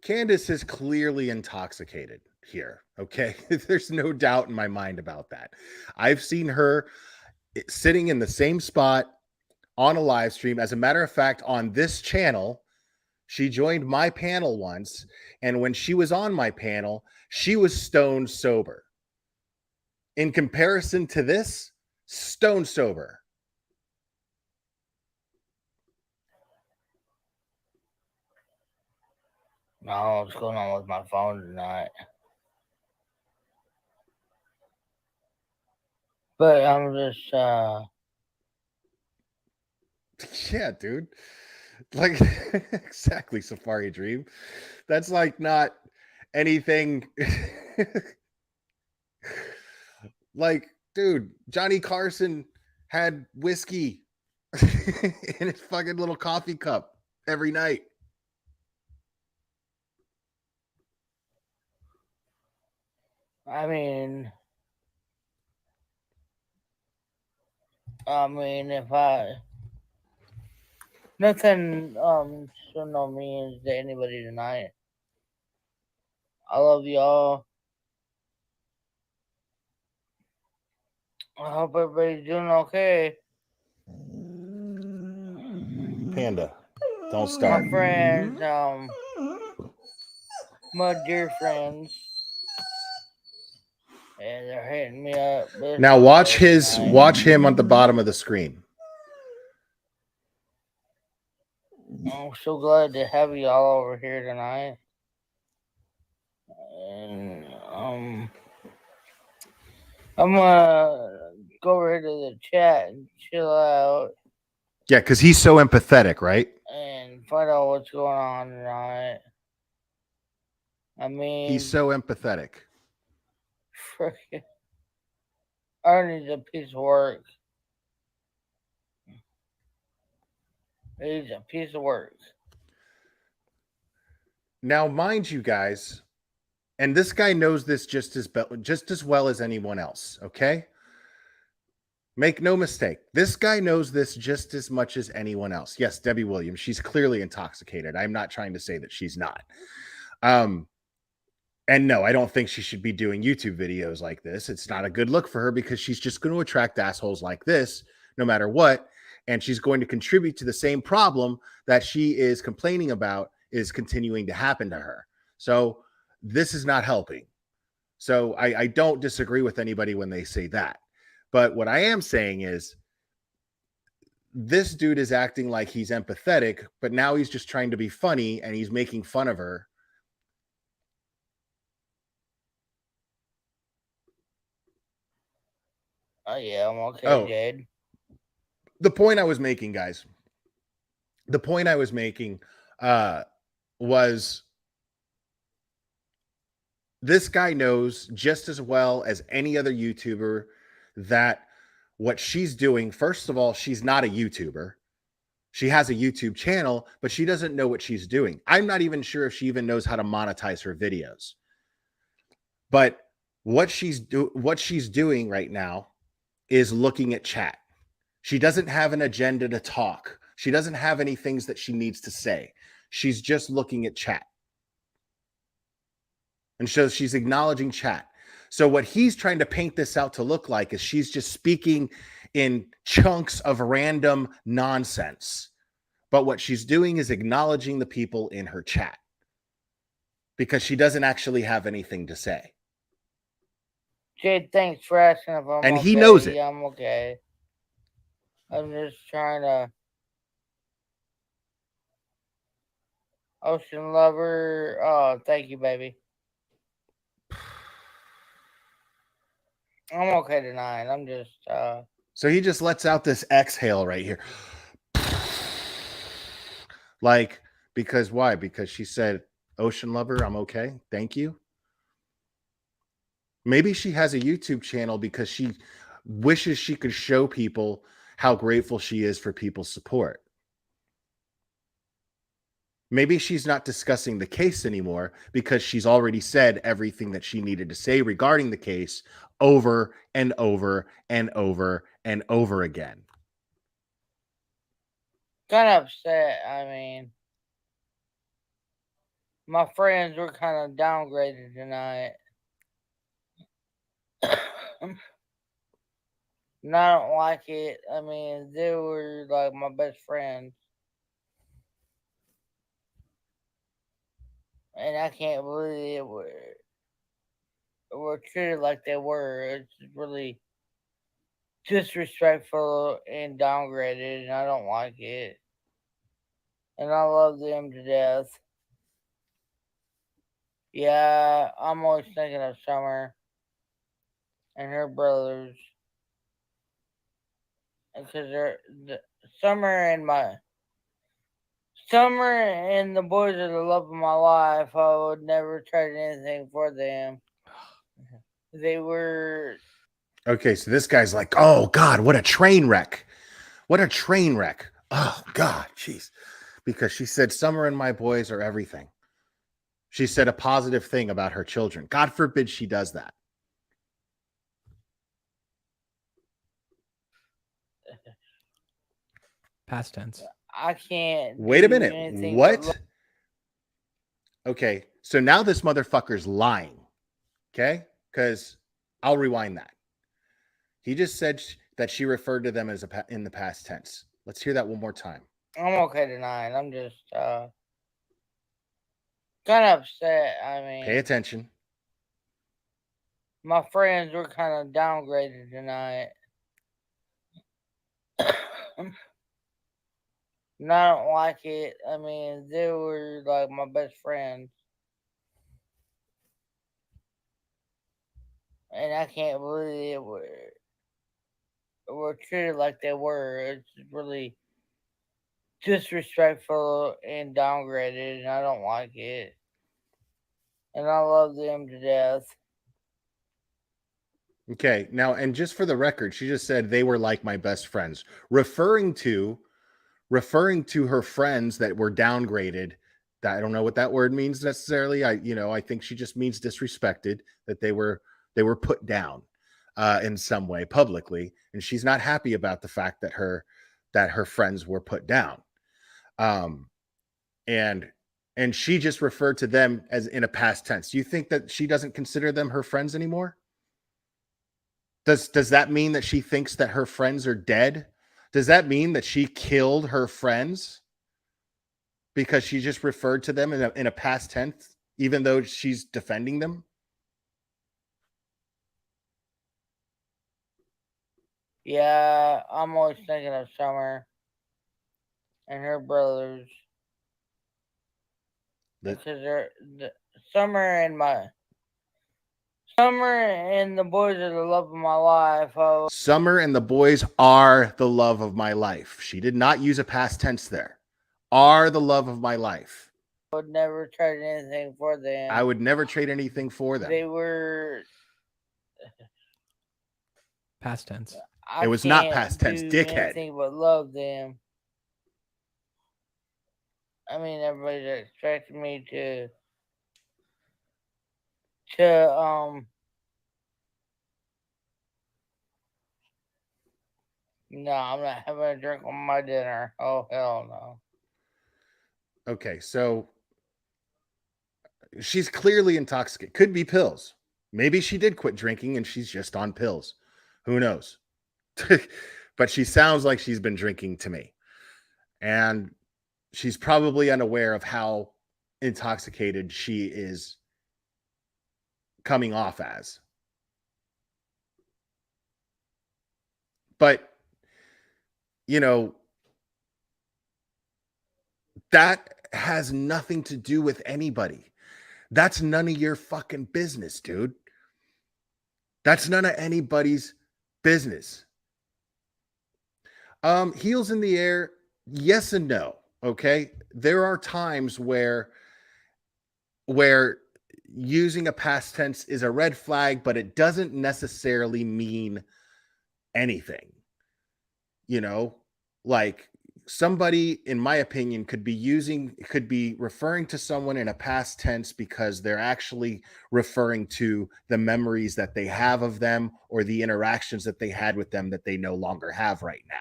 Candus is clearly intoxicated here, okay? There's no doubt in my mind about that. I've seen her sitting in the same spot on a live stream. As a matter of fact, on this channel, she joined my panel once, and when she was on my panel, she was stone sober. In comparison to this, stone sober. No, what's going on with my phone tonight? But I'm just yeah, dude. Like exactly, Safari Dream. That's like not anything. Like, dude, Johnny Carson had whiskey in his fucking little coffee cup every night. I mean, if nothing should no means to anybody tonight. I love y'all. I hope everybody's doing okay. Panda, don't start. My friends, my dear friends. Yeah, they're hitting me up. Now watch him on the bottom of the screen. I'm so glad to have you all over here tonight. And I'm gonna go over here to the chat and chill out. Yeah, because he's so empathetic, right? And find out what's going on tonight. I mean, He's so empathetic. freaking Ernie's a piece of work. He's a piece of work. Now, mind you guys, and this guy knows this just as well as anyone else, okay? Make no mistake. This guy knows this just as much as anyone else. Yes, Debbie Williams, she's clearly intoxicated. I'm not trying to say that she's not. And no, I don't think she should be doing YouTube videos like this. It's not a good look for her because she's just going to attract assholes like this no matter what. And she's going to contribute to the same problem that she is complaining about is continuing to happen to her. So this is not helping. So I don't disagree with anybody when they say that. But what I am saying is this dude is acting like he's empathetic, but now he's just trying to be funny and he's making fun of her. Oh, yeah, I'm okay, Oh. Jade. The point I was making, guys, was this guy knows just as well as any other YouTuber that what she's doing, first of all, she's not a YouTuber. She has a YouTube channel, but she doesn't know what she's doing. I'm not even sure if she even knows how to monetize her videos. But what she's doing right now is looking at chat. She doesn't have an agenda to talk. She doesn't have any things that she needs to say. She's just looking at chat. And so she's acknowledging chat. So what he's trying to paint this out to look like is she's just speaking in chunks of random nonsense. But what she's doing is acknowledging the people in her chat because she doesn't actually have anything to say. Jade, thanks for asking if I'm And okay. he knows it. Yeah, I'm okay. I'm just trying to... Ocean Lover. Oh, thank you, baby. I'm okay tonight. I'm just... So he just lets out this exhale right here. Like, because why? Because she said, Ocean Lover, I'm okay. Thank you. Maybe she has a YouTube channel because she wishes she could show people how grateful she is for people's support. Maybe she's not discussing the case anymore because she's already said everything that she needed to say regarding the case over and over and over and over again. kind of upset. I mean, my friends were kind of downgraded tonight. And I don't like it. I mean, they were like my best friends. And I can't believe it were treated like they were. It's really disrespectful and downgraded, and I don't like it. And I love them to death. Yeah, I'm always thinking of Summer and her brothers. Because Summer and the boys are the love of my life. I would never trade anything for them. They were... Okay, so this guy's like, oh, God, what a train wreck. What a train wreck. Oh, God, jeez. Because she said, Summer and my boys are everything. She said a positive thing about her children. God forbid she does that. Past tense. I can't... Wait a do minute. anything What? Okay, so now this motherfucker's lying. Okay? Because I'll rewind that. He just said that she referred to them as in the past tense. Let's hear that one more time. I'm okay tonight. I'm just kind of upset. I mean, Pay attention. my friends were kind of downgraded tonight. And I don't like it. I mean, they were like my best friends. And I can't believe it were treated like they were. It's really disrespectful and downgraded, and I don't like it. And I love them to death. Okay, now, and just for the record, she just said they were like my best friends, referring to her friends that were downgraded. That I don't know what that word means necessarily. I think she just means disrespected, that they were put down. in some way publicly, and she's not happy about the fact that her friends were put down. And she just referred to them as in a past tense. Do you think that she doesn't consider them her friends anymore? Does that mean that she thinks that her friends are dead? Does that mean that she killed her friends because she just referred to them in a past tense, even though she's defending them? Yeah, I'm always thinking of Summer and her brothers. Because Summer and the boys are the love of my life. Summer and the boys are the love of my life. She did not use a past tense there. Are the love of my life. I would never trade anything for them. I would never trade anything for them. They were Past tense. It was not past tense, dickhead. Anything but love them. I mean, everybody's expecting me to no, I'm not having a drink on my dinner. Oh, hell no. Okay, so she's clearly intoxicated. Could be pills. Maybe she did quit drinking and she's just on pills. Who knows? But she sounds like she's been drinking to me. And she's probably unaware of how intoxicated she is coming off as. But, you know, that has nothing to do with anybody. That's none of your fucking business, dude. That's none of anybody's business. Heels in the air, yes and no. Okay. There are times where using a past tense is a red flag, but it doesn't necessarily mean anything. You know, like somebody, in my opinion, could be referring to someone in a past tense because they're actually referring to the memories that they have of them or the interactions that they had with them that they no longer have right now.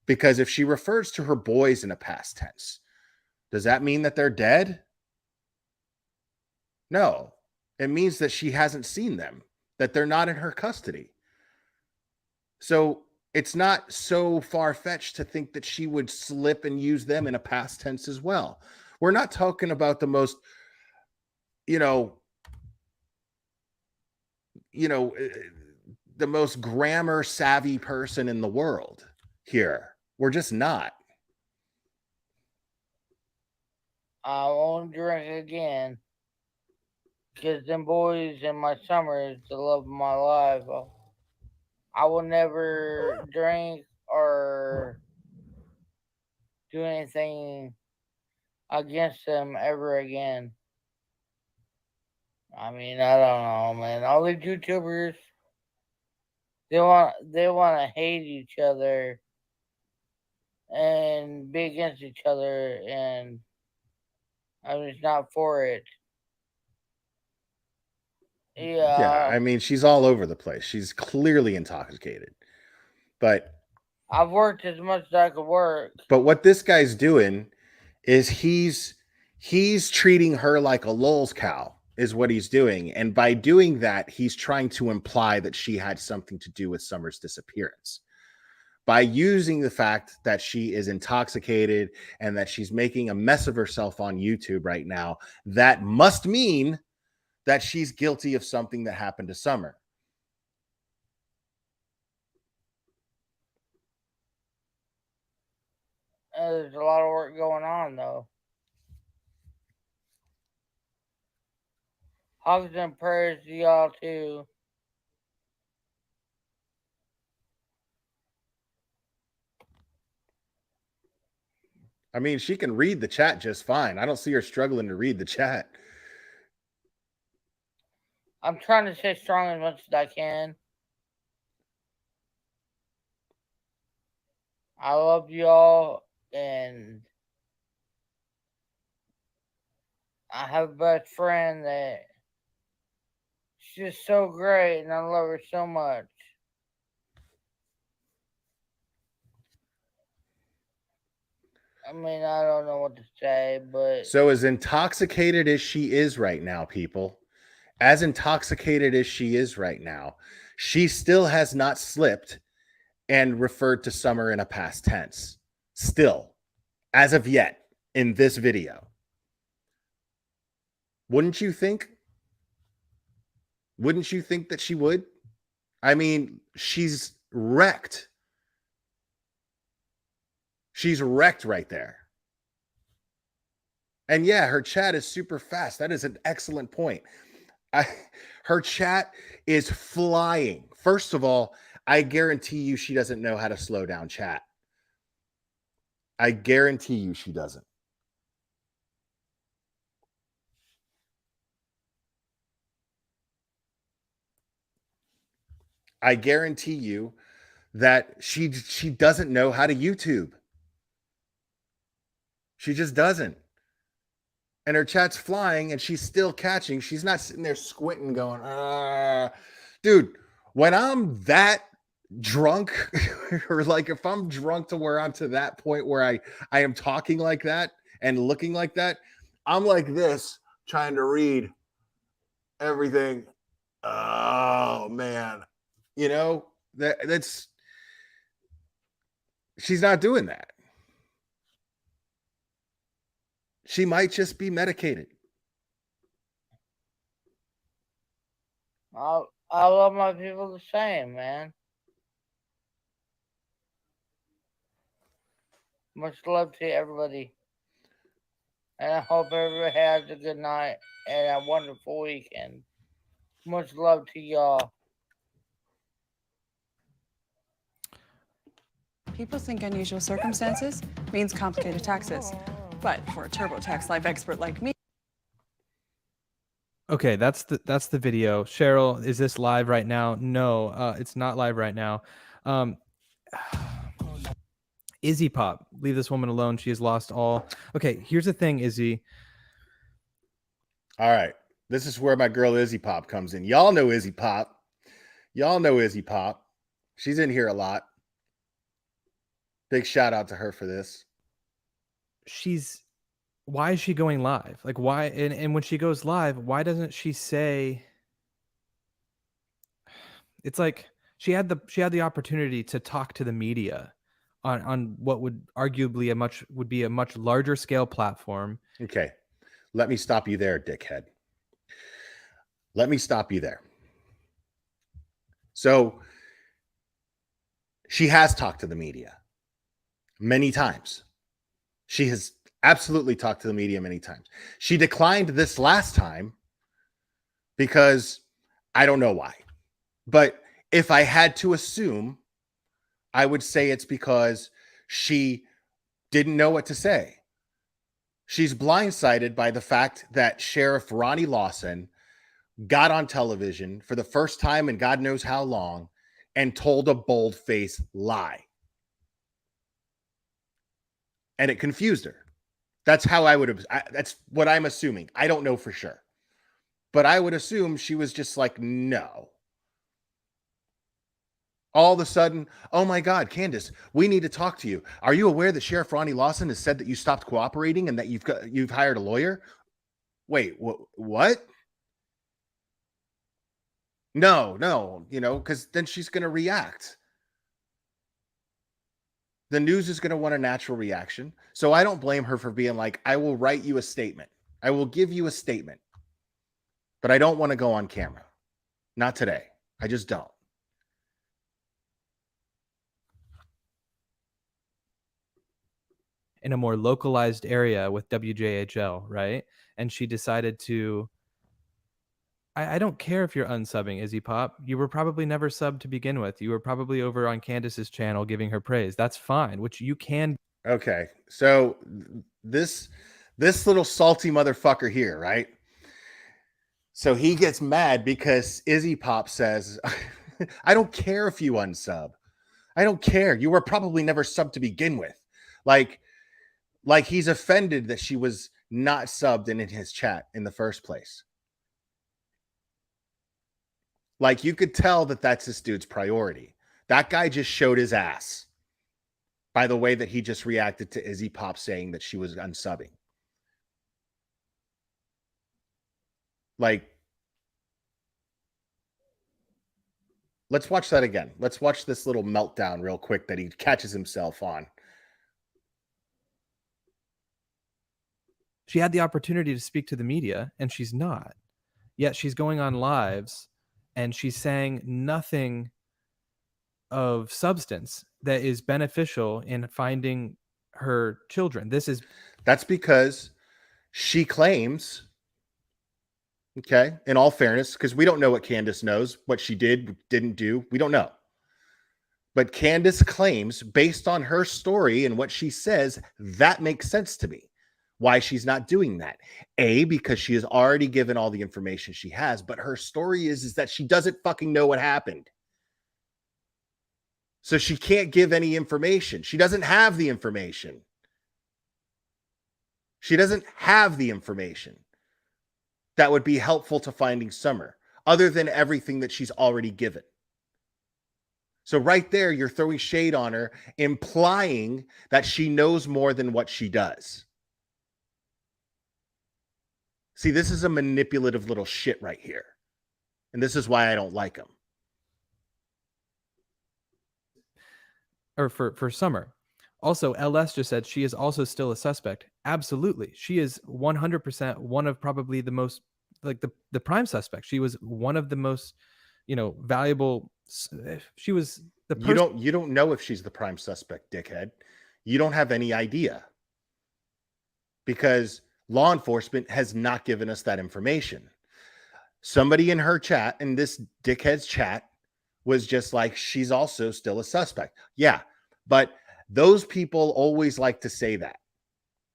Because if she refers to her boys in a past tense, does that mean that they're dead? No. It means that she hasn't seen them, that they're not in her custody. So it's not so far-fetched to think that she would slip and use them in a past tense as well. We're not talking about the most, the most grammar savvy person in the world here. We're just not. I won't drink again. Because them boys in my summer is the love of my life. I will never drink or do anything against them ever again. I mean, I don't know, man. All these YouTubers, they want to hate each other and be against each other, and I'm just not for it. Yeah, I mean, she's all over the place. She's clearly intoxicated. But I've worked as much as I could work. But what this guy's doing is he's treating her like a lol's cow is what he's doing. And by doing that, he's trying to imply that she had something to do with Summer's disappearance. By using the fact that she is intoxicated and that she's making a mess of herself on YouTube right now, that must mean that she's guilty of something that happened to Summer. There's a lot of work going on, though. Hugs and prayers to y'all, too. I mean, she can read the chat just fine. I don't see her struggling to read the chat. I'm trying to stay strong as much as I can. I love y'all, and I have a best friend that just so great, and I love her so much. I mean, I don't know what to say, but So as intoxicated as she is right now, people, as intoxicated as she is right now, she still has not slipped and referred to Summer in a past tense. Still, as of yet, in this video. Wouldn't you think? Wouldn't you think that she would? I mean, she's wrecked. She's wrecked right there. And yeah, her chat is super fast. That is an excellent point. Her chat is flying. First of all, I guarantee you she doesn't know how to slow down chat. I guarantee you she doesn't. I guarantee you that she doesn't know how to YouTube. She just doesn't. And her chat's flying and she's still catching. She's not sitting there squinting going, dude, when I'm that drunk or like if I'm drunk to where I'm to that point where I am talking like that and looking like that, I'm like this trying to read everything. Oh man. You know, that's she's not doing that. She might just be medicated. I love my people the same, man. Much love to everybody. And I hope everybody has a good night and a wonderful weekend. Much love to y'all. People think unusual circumstances means complicated taxes. But for a TurboTax Live expert like me. Okay, that's the video. Cheryl, is this live right now? No, it's not live right now. Izzy Pop, leave this woman alone. She has lost all. Okay, here's the thing, Izzy. All right. This is where my girl Izzy Pop comes in. Y'all know Izzy Pop. Y'all know Izzy Pop. She's in here a lot. Big shout out to her for this. Why is she going live? Like why and when she goes live, why doesn't she say it's like she had the opportunity to talk to the media on what would arguably be a much larger scale platform. Okay. Let me stop you there, dickhead. Let me stop you there. So she has talked to the media many times. She has absolutely talked to the media many times. She declined this last time because I don't know why. But if I had to assume, I would say it's because she didn't know what to say. She's blindsided by the fact that Sheriff Ronnie Lawson got on television for the first time in God knows how long and told a bold-faced lie. And it confused her. That's how I would have, that's what I'm assuming. I don't know for sure. But I would assume she was just like, no. All of a sudden, oh my God, Candus, we need to talk to you. Are you aware that Sheriff Ronnie Lawson has said that you stopped cooperating and that you've hired a lawyer? Wait, what? No, because then she's going to react. The news is going to want a natural reaction. So I don't blame her for being like, I will write you a statement. I will give you a statement. But I don't want to go on camera. Not today. I just don't. In a more localized area with WJHL, right? And she decided to I don't care if you're unsubbing, Izzy Pop. You were probably never subbed to begin with. You were probably over on Candus's channel giving her praise. That's fine, which you can. Okay. So this little salty motherfucker here, right? So he gets mad because Izzy Pop says, I don't care if you unsub. I don't care. You were probably never subbed to begin with. Like he's offended that she was not subbed in his chat in the first place. Like, you could tell that that's this dude's priority. That guy just showed his ass by the way that he just reacted to Izzy Pop saying that she was unsubbing. Like, let's watch that again. Let's watch this little meltdown real quick that he catches himself on. She had the opportunity to speak to the media, and she's not. Yet she's going on lives, and she's saying nothing of substance that is beneficial in finding her children. That's because she claims, okay, in all fairness, because we don't know what Candus knows, what she didn't do. We don't know. But Candus claims, based on her story and what she says, that makes sense to me. Why she's not doing that. A, because she has already given all the information she has, but her story is that she doesn't fucking know what happened. So she can't give any information. She doesn't have the information. She doesn't have the information that would be helpful to finding Summer, other than everything that she's already given. So right there, you're throwing shade on her, implying that she knows more than what she does. See, this is a manipulative little shit right here. And this is why I don't like him. Or for Summer. Also, LS just said she is also still a suspect. Absolutely. She is 100% one of probably the most, like the prime suspect. She was one of the most, valuable. She was the person. You don't know if she's the prime suspect, dickhead. You don't have any idea. Because law enforcement has not given us that information. Somebody in her chat, in this dickhead's chat, was just like, she's also still a suspect. Yeah, but those people always like to say that.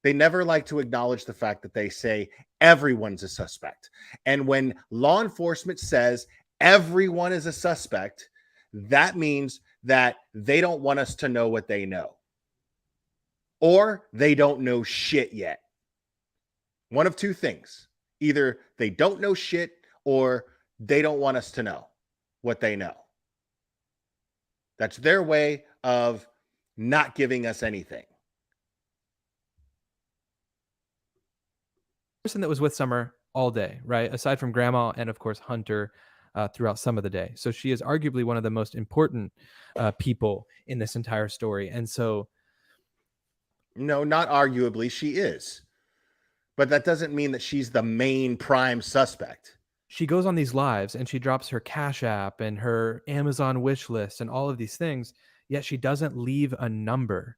They never like to acknowledge the fact that they say everyone's a suspect. And when law enforcement says everyone is a suspect, that means that they don't want us to know what they know. Or they don't know shit yet. One of two things. Either they don't know shit or they don't want us to know what they know. That's their way of not giving us anything. Person that was with Summer all day, right? Aside from Grandma and, of course, Hunter throughout some of the day. So she is arguably one of the most important people in this entire story. And so... No, not arguably. She is. But that doesn't mean that she's the main prime suspect. She goes on these lives and she drops her Cash App and her Amazon wish list and all of these things, yet she doesn't leave a number.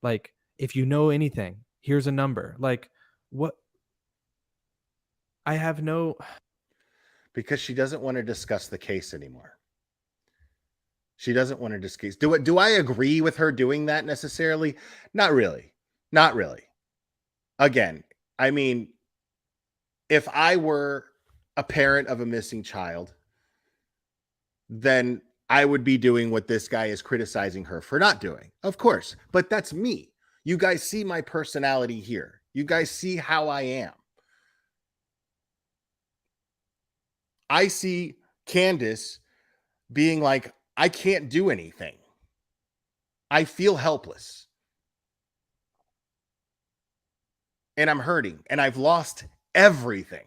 Like, if you know anything, here's a number. Like, what? I have no... Because she doesn't want to discuss the case anymore. She doesn't want to discuss. Do I agree with her doing that necessarily? Not really. Not really. Again, I mean, if I were a parent of a missing child, then I would be doing what this guy is criticizing her for not doing. Of course, but that's me. You guys see my personality here. You guys see how I am. I see Candus being like, I can't do anything. I feel helpless. And I'm hurting. And I've lost everything.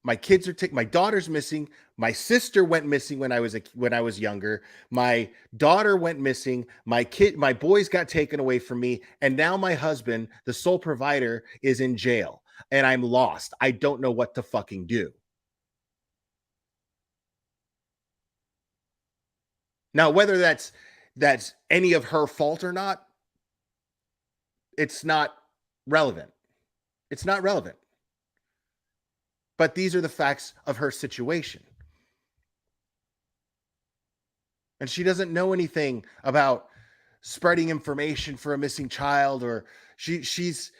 My kids are my daughter's missing. My sister went missing when I was younger. My daughter went missing. My boys got taken away from me. And now my husband, the sole provider, is in jail. And I'm lost. I don't know what to fucking do. Now, whether that's any of her fault or not, it's not relevant. It's not relevant. But these are the facts of her situation. And she doesn't know anything about spreading information for a missing child, or she's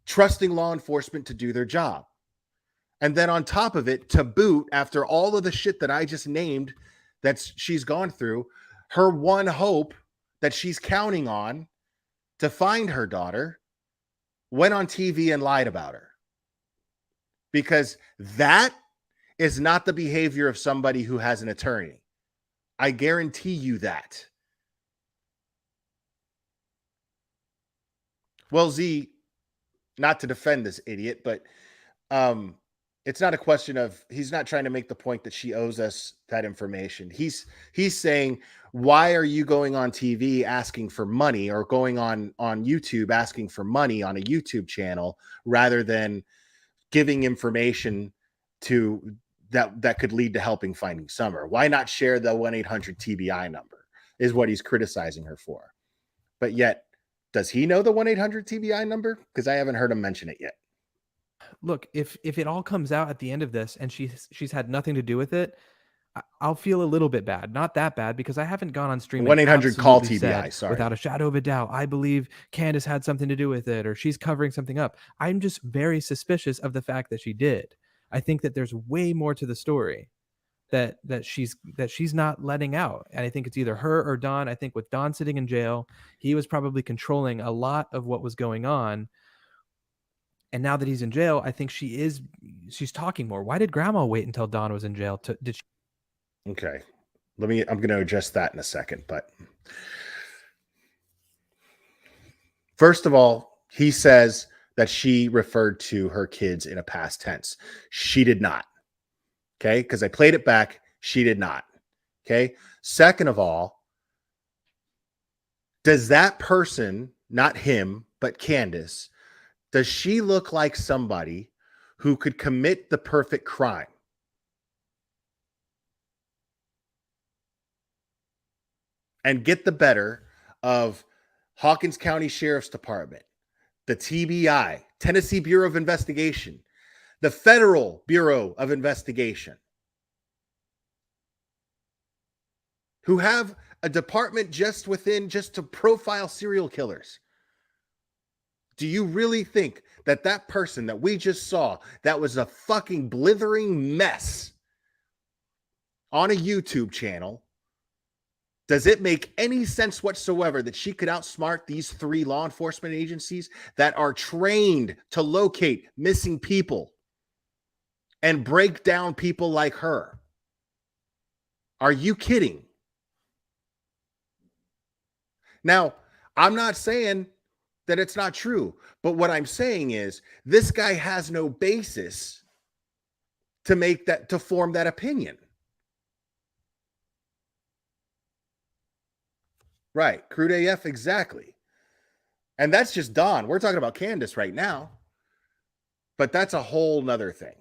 trusting law enforcement to do their job. And then on top of it, to boot, after all of the shit that I just named that she's gone through, her one hope that she's counting on to find her daughter went on TV and lied about her. because that is not the behavior of somebody who has an attorney. I guarantee you that. Well, Z, not to defend this idiot, but it's not a question of, he's not trying to make the point that she owes us that information. He's saying, why are you going on TV asking for money, or going on YouTube asking for money on a YouTube channel, rather than giving information to that could lead to helping Finding Summer? Why not share the 1-800-TBI number is what he's criticizing her for. But yet, does he know the 1-800-TBI number? Because I haven't heard him mention it yet. Look, if it all comes out at the end of this and she's had nothing to do with it, I'll feel a little bit bad. Not that bad, because I haven't gone on stream. 1-800-CALL TBI. Sorry. Without a shadow of a doubt, I believe Candus had something to do with it, or she's covering something up. I'm just very suspicious of the fact that she did. I think that there's way more to the story that she's not letting out. And I think it's either her or Don. I think with Don sitting in jail, he was probably controlling a lot of what was going on. And now that he's in jail, I think she's talking more. Why did Grandma wait until Don was in jail? Okay. I'm going to address that in a second. But first of all, he says that she referred to her kids in a past tense. She did not. Okay. Because I played it back. She did not. Okay. Second of all, does that person, not him, but Candus, does she look like somebody who could commit the perfect crime? And get the better of Hawkins County Sheriff's Department, the TBI, Tennessee Bureau of Investigation, the Federal Bureau of Investigation, who have a department just to profile serial killers. Do you really think that person that we just saw, that was a fucking blithering mess on a YouTube channel, does it make any sense whatsoever that she could outsmart these 3 law enforcement agencies that are trained to locate missing people and break down people like her? Are you kidding? Now, I'm not saying that it's not true, but what I'm saying is this guy has no basis to form that opinion. Right. Crude AF. Exactly. And that's just Don. We're talking about Candus right now, but that's a whole nother thing.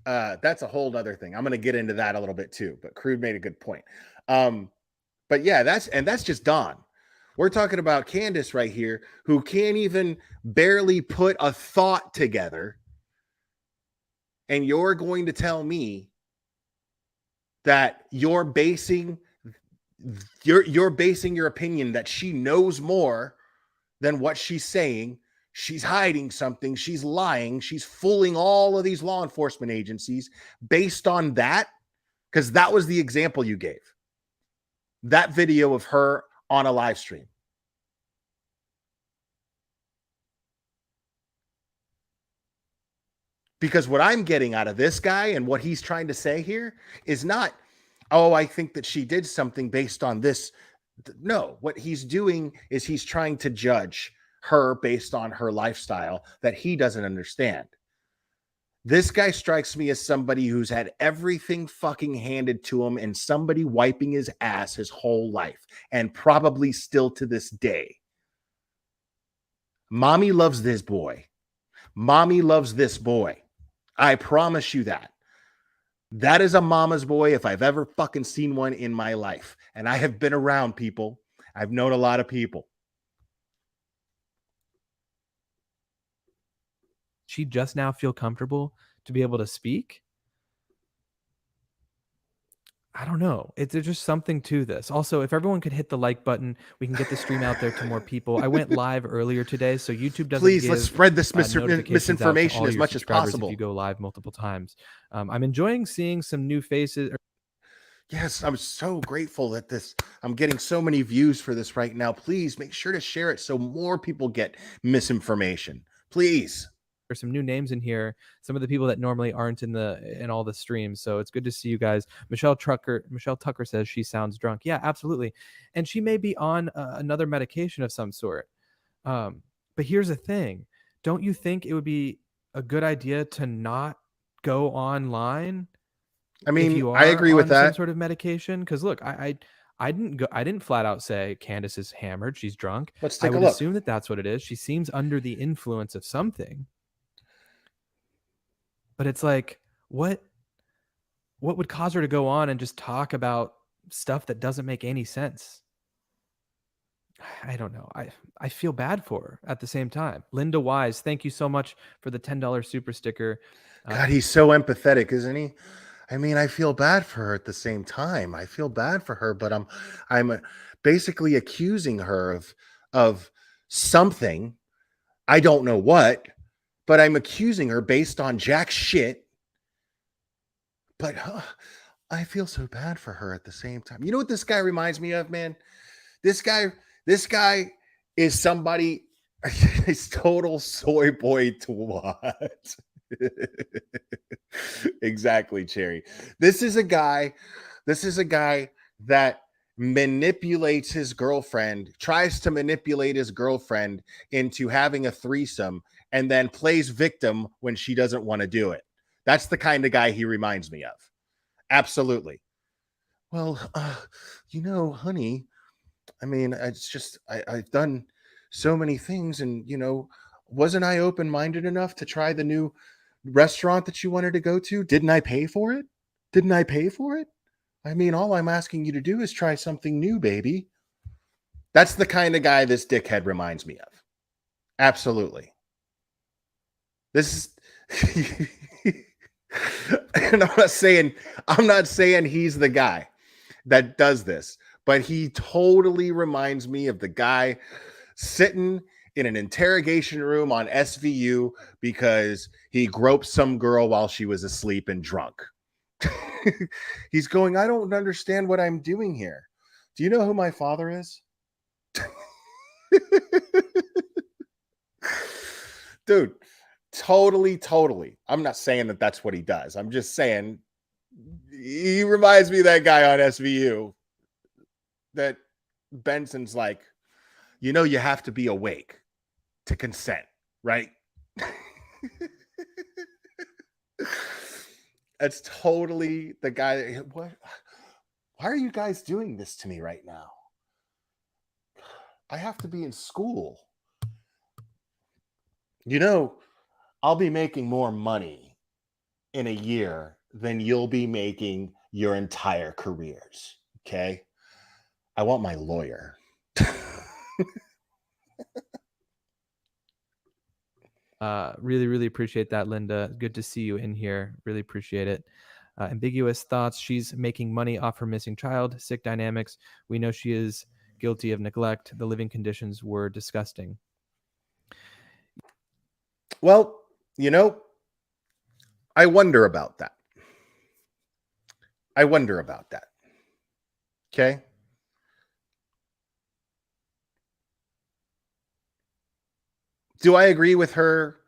I'm going to get into that a little bit too, but Crude made a good point. But yeah, that's just Don. We're talking about Candus right here, who can't even barely put a thought together. And you're going to tell me that you're basing your opinion that she knows more than what she's saying. She's hiding something. She's lying. She's fooling all of these law enforcement agencies based on that? Because that was the example you gave. That video of her on a live stream. Because what I'm getting out of this guy and what he's trying to say here is not, oh, I think that she did something based on this. No, what he's doing is he's trying to judge her based on her lifestyle that he doesn't understand. This guy strikes me as somebody who's had everything fucking handed to him and somebody wiping his ass his whole life, and probably still to this day. Mommy loves this boy. Mommy loves this boy. I promise you that. That is a mama's boy if I've ever fucking seen one in my life. And I have been around people. I've known a lot of people. She just now feel comfortable to be able to speak? I don't know. There's just something to this. Also, if everyone could hit the like button, we can get the stream out there to more people. I went live earlier today, so YouTube doesn't Please, let's spread this misinformation as much as possible. If you go live multiple times. I'm enjoying seeing some new faces. Yes, I'm so grateful that I'm getting so many views for this right now. Please make sure to share it so more people get misinformation. Please. some new names in here, some of the people that normally aren't in all the streams. So it's good to see you guys. Michelle Tucker says she sounds drunk. Yeah, absolutely. And she may be on another medication of some sort. But here's the thing. Don't you think it would be a good idea to not go online? I mean, if you are I agree with on some that. sort of medication? Because look, I didn't flat out say Candus is hammered. She's drunk. Let's I take a would look. assume that that's what it is. She seems under the influence of something. But it's like, what would cause her to go on and just talk about stuff that doesn't make any sense? I don't know. I feel bad for her at the same time. Linda Wise, thank you so much for the $10 super sticker. God, he's so empathetic, isn't he? I mean, I feel bad for her at the same time. I feel bad for her, but I'm basically accusing her of something. I don't know what, but I'm accusing her based on jack shit. But I feel so bad for her at the same time. You know what this guy reminds me of, man? This guy is somebody, is total soy boy twat. Exactly, Cherry. This is a guy that manipulates his girlfriend, tries to manipulate his girlfriend into having a threesome, and then plays victim when she doesn't want to do it. That's the kind of guy he reminds me of. Absolutely. Well, honey, I mean, it's just I've done so many things, and wasn't I open-minded enough to try the new restaurant that you wanted to go to? Didn't I pay for it? I mean, all I'm asking you to do is try something new, baby. That's the kind of guy this dickhead reminds me of. Absolutely. This is and I'm not saying he's the guy that does this, but he totally reminds me of the guy sitting in an interrogation room on SVU because he groped some girl while she was asleep and drunk. He's going, I don't understand what I'm doing here. Do you know who my father is? Dude, totally. I'm not saying that that's what he does. I'm just saying he reminds me of that guy on SVU that Benson's like, you have to be awake to consent, right? That's totally the guy. What? Why are you guys doing this to me right now? I have to be in school. I'll be making more money in a year than you'll be making your entire careers. Okay? I want my lawyer. Really appreciate that, Linda. Good to see you in here. Really appreciate it. Ambiguous thoughts. She's making money off her missing child. Sick dynamics. We know she is guilty of neglect. The living conditions were disgusting. Well, I wonder about that. Okay? Do I agree with her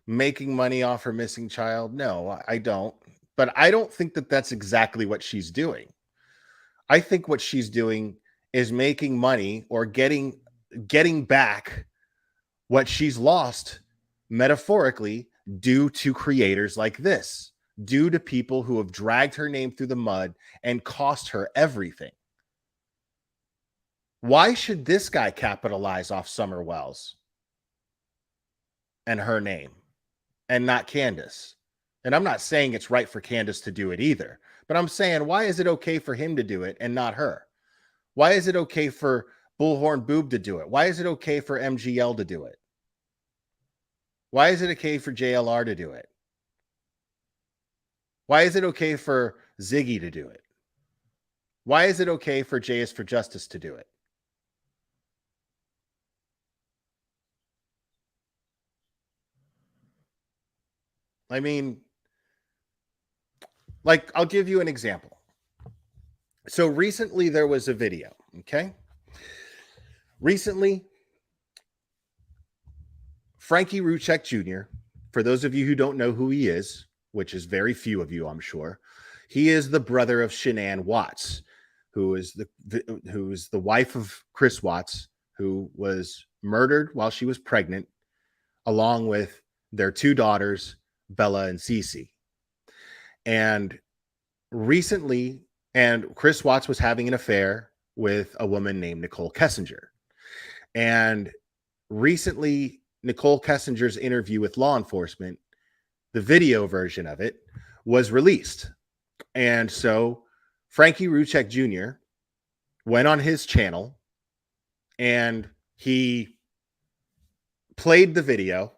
making money off her missing child? No, I don't. But I don't think that that's exactly what she's doing. I think what she's doing is making money or getting back what she's lost metaphorically due to creators like this, due to people who have dragged her name through the mud and cost her everything. Why should this guy capitalize off Summer Wells and her name and not Candus? And I'm not saying it's right for Candus to do it either, but I'm saying, why is it okay for him to do it and not her? Why is it okay for Bullhorn Boob to do it? Why is it okay for MGL to do it? Why is it okay for JLR to do it? Why is it okay for Ziggy to do it? Why is it okay for J is for Justice to do it? I mean, like, I'll give you an example. So recently there was a video, okay? Recently, Frankie Ruchek Jr., for those of you who don't know who he is, which is very few of you, I'm sure, he is the brother of Shanann Watts, who is the wife of Chris Watts, who was murdered while she was pregnant, along with their two daughters, Bella and Cece. And recently, Chris Watts was having an affair with a woman named Nicole Kessinger. And recently, Nicole Kessinger's interview with law enforcement, the video version of it, was released. And so Frankie Ruchek Jr. went on his channel and he played the video.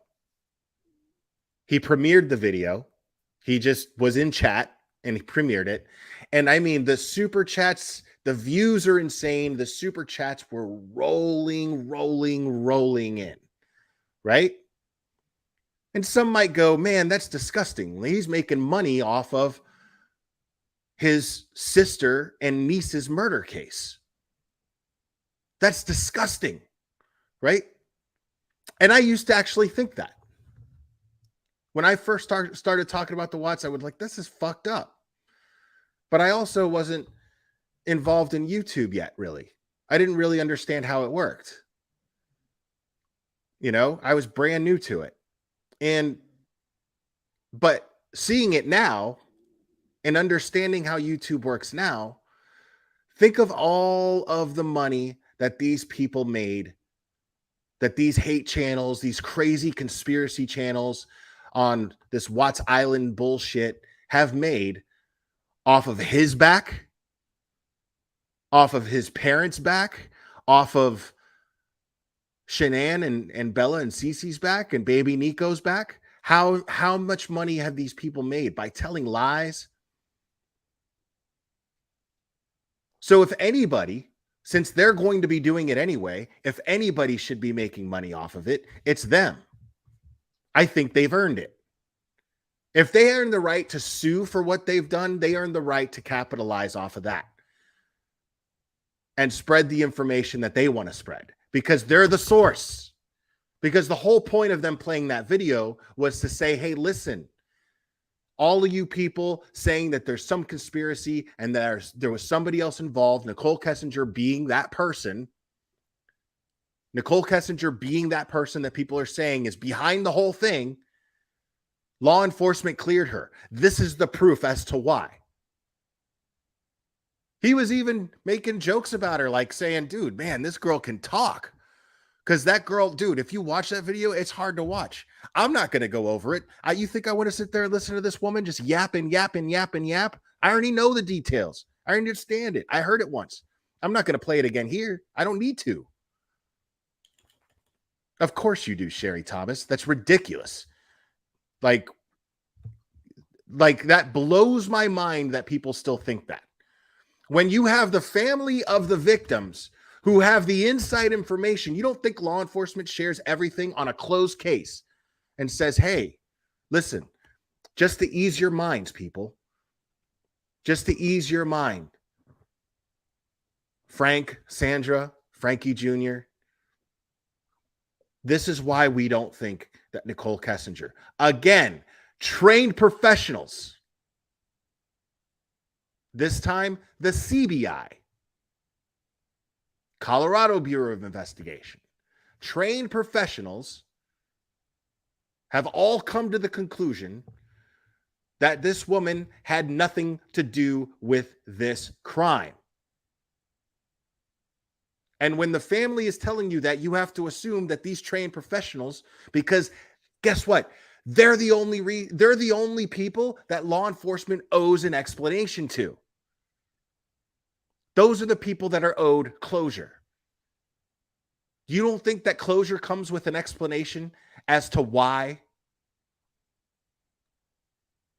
He premiered the video. He just was in chat and he premiered it. And I mean, the super chats, the views are insane. The super chats were rolling in, right? And some might go, man, that's disgusting. He's making money off of his sister and niece's murder case. That's disgusting, right? And I used to actually think that. When I first started talking about the Watts, I would like, this is fucked up. But I also wasn't involved in YouTube yet, really. I didn't really understand how it worked. You know, I was brand new to it. But seeing it now and understanding how YouTube works now, think of all of the money that these people made, that these hate channels, these crazy conspiracy channels on this Watts Island bullshit have made off of his back, off of his parents' back, off of Shanann and Bella and Cece's back and baby Nico's back. How much money have these people made by telling lies? So if anybody, since they're going to be doing it anyway, if anybody should be making money off of it, it's them. I think they've earned it. If they earn the right to sue for what they've done, they earn the right to capitalize off of that and spread the information that they want to spread because they're the source. Because the whole point of them playing that video was to say, hey, listen, all of you people saying that there's some conspiracy and there was somebody else involved, Nicole Kessinger being that person, Nicole Kessinger being that person that people are saying is behind the whole thing, law enforcement cleared her. This is the proof as to why. He was even making jokes about her, like saying, dude, man, this girl can talk. Because that girl, dude, if you watch that video, it's hard to watch. I'm not going to go over it. You think I want to sit there and listen to this woman just yap? I already know the details. I understand it. I heard it once. I'm not going to play it again here. I don't need to. Of course you do, Sherry Thomas. That's ridiculous. Like that blows my mind that people still think that. When you have the family of the victims who have the inside information, you don't think law enforcement shares everything on a closed case and says, hey, listen, just to ease your minds, people. Just to ease your mind. Frank, Sandra, Frankie Jr., this is why we don't think that Nicole Kessinger, again, trained professionals, this time the CBI, Colorado Bureau of Investigation, trained professionals have all come to the conclusion that this woman had nothing to do with this crime. And when the family is telling you that, you have to assume that these trained professionals, because guess what? They're the only people that law enforcement owes an explanation to. Those are the people that are owed closure. You don't think that closure comes with an explanation as to why?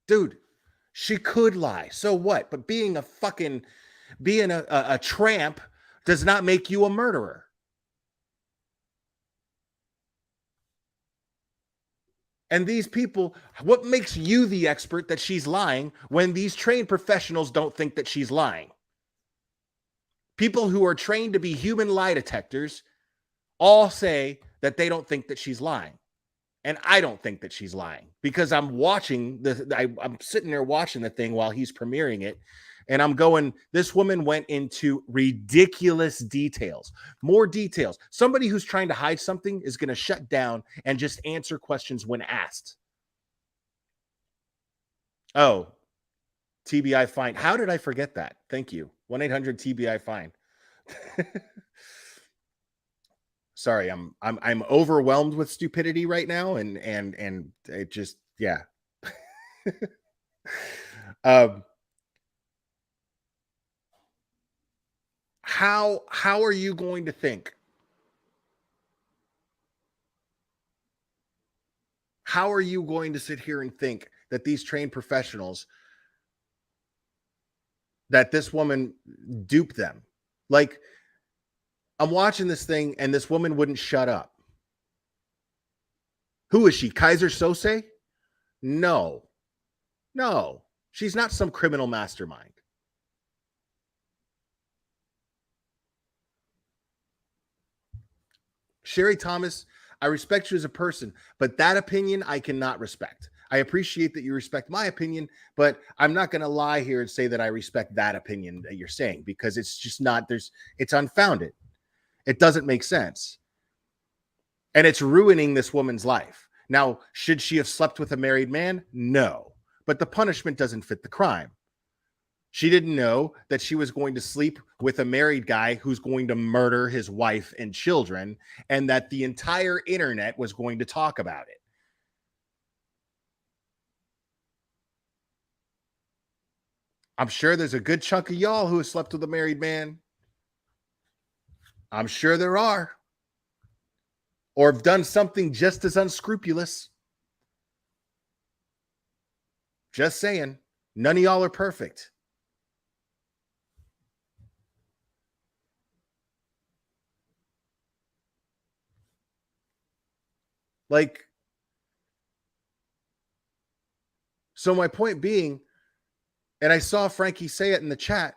Dude, she could lie. So what? But being a tramp does not make you a murderer. And these people, what makes you the expert that she's lying when these trained professionals don't think that she's lying? People who are trained to be human lie detectors all say that they don't think that she's lying. And I don't think that she's lying because I'm watching I'm sitting there watching the thing while he's premiering it. And I'm going, this woman went into ridiculous details, more details. Somebody who's trying to hide something is going to shut down and just answer questions when asked. Oh, TBI fine. How did I forget that? Thank you. 1-800-TBI fine. Sorry, I'm overwhelmed with stupidity right now, and it just, yeah. How are you going to think? How are you going to sit here and think that these trained professionals, that this woman duped them? Like, I'm watching this thing and this woman wouldn't shut up. Who is she? Kaiser Sose? No, she's not some criminal mastermind. Sherry Thomas, I respect you as a person, but that opinion I cannot respect. I appreciate that you respect my opinion, but I'm not going to lie here and say that I respect that opinion that you're saying, because it's just not, it's unfounded. It doesn't make sense. And it's ruining this woman's life. Now, should she have slept with a married man? No. But the punishment doesn't fit the crime. She didn't know that she was going to sleep with a married guy who's going to murder his wife and children, and that the entire internet was going to talk about it. I'm sure there's a good chunk of y'all who have slept with a married man. I'm sure there are. Or have done something just as unscrupulous. Just saying, none of y'all are perfect. Like, so my point being, and I saw Frankie say it in the chat,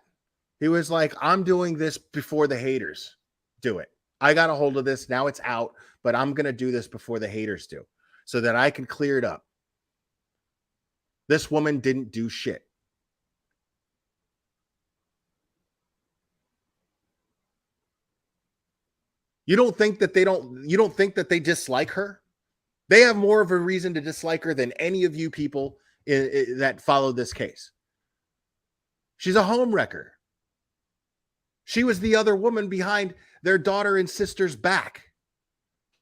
he was like, I'm doing this before the haters do it. I got a hold of this. Now it's out, but I'm going to do this before the haters do so that I can clear it up. This woman didn't do shit. You don't think that they dislike her? They have more of a reason to dislike her than any of you people that follow this case. She's a home wrecker. She was the other woman behind their daughter and sister's back.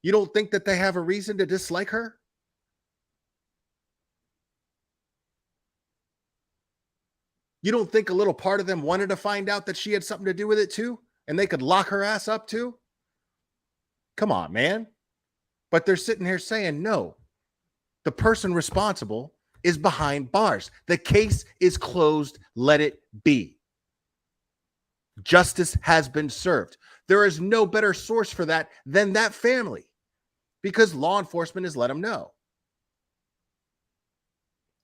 You don't think that they have a reason to dislike her? You don't think a little part of them wanted to find out that she had something to do with it too? And they could lock her ass up too? Come on, man. But they're sitting here saying, no, the person responsible is behind bars. The case is closed. Let it be. Justice has been served. There is no better source for that than that family, because law enforcement has let them know.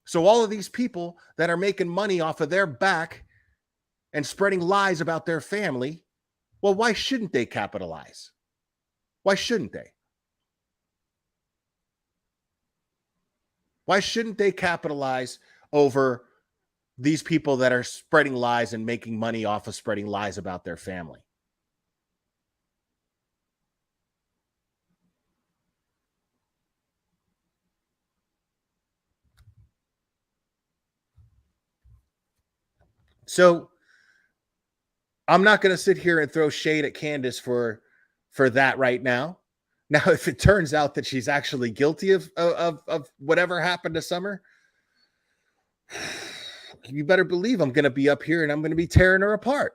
So all of these people that are making money off of their back and spreading lies about their family, well, why shouldn't they capitalize? Why shouldn't they? Why shouldn't they capitalize over these people that are spreading lies and making money off of spreading lies about their family? So I'm not going to sit here and throw shade at Candus for that right now. Now, if it turns out that she's actually guilty of whatever happened to Summer, you better believe I'm going to be up here and I'm going to be tearing her apart.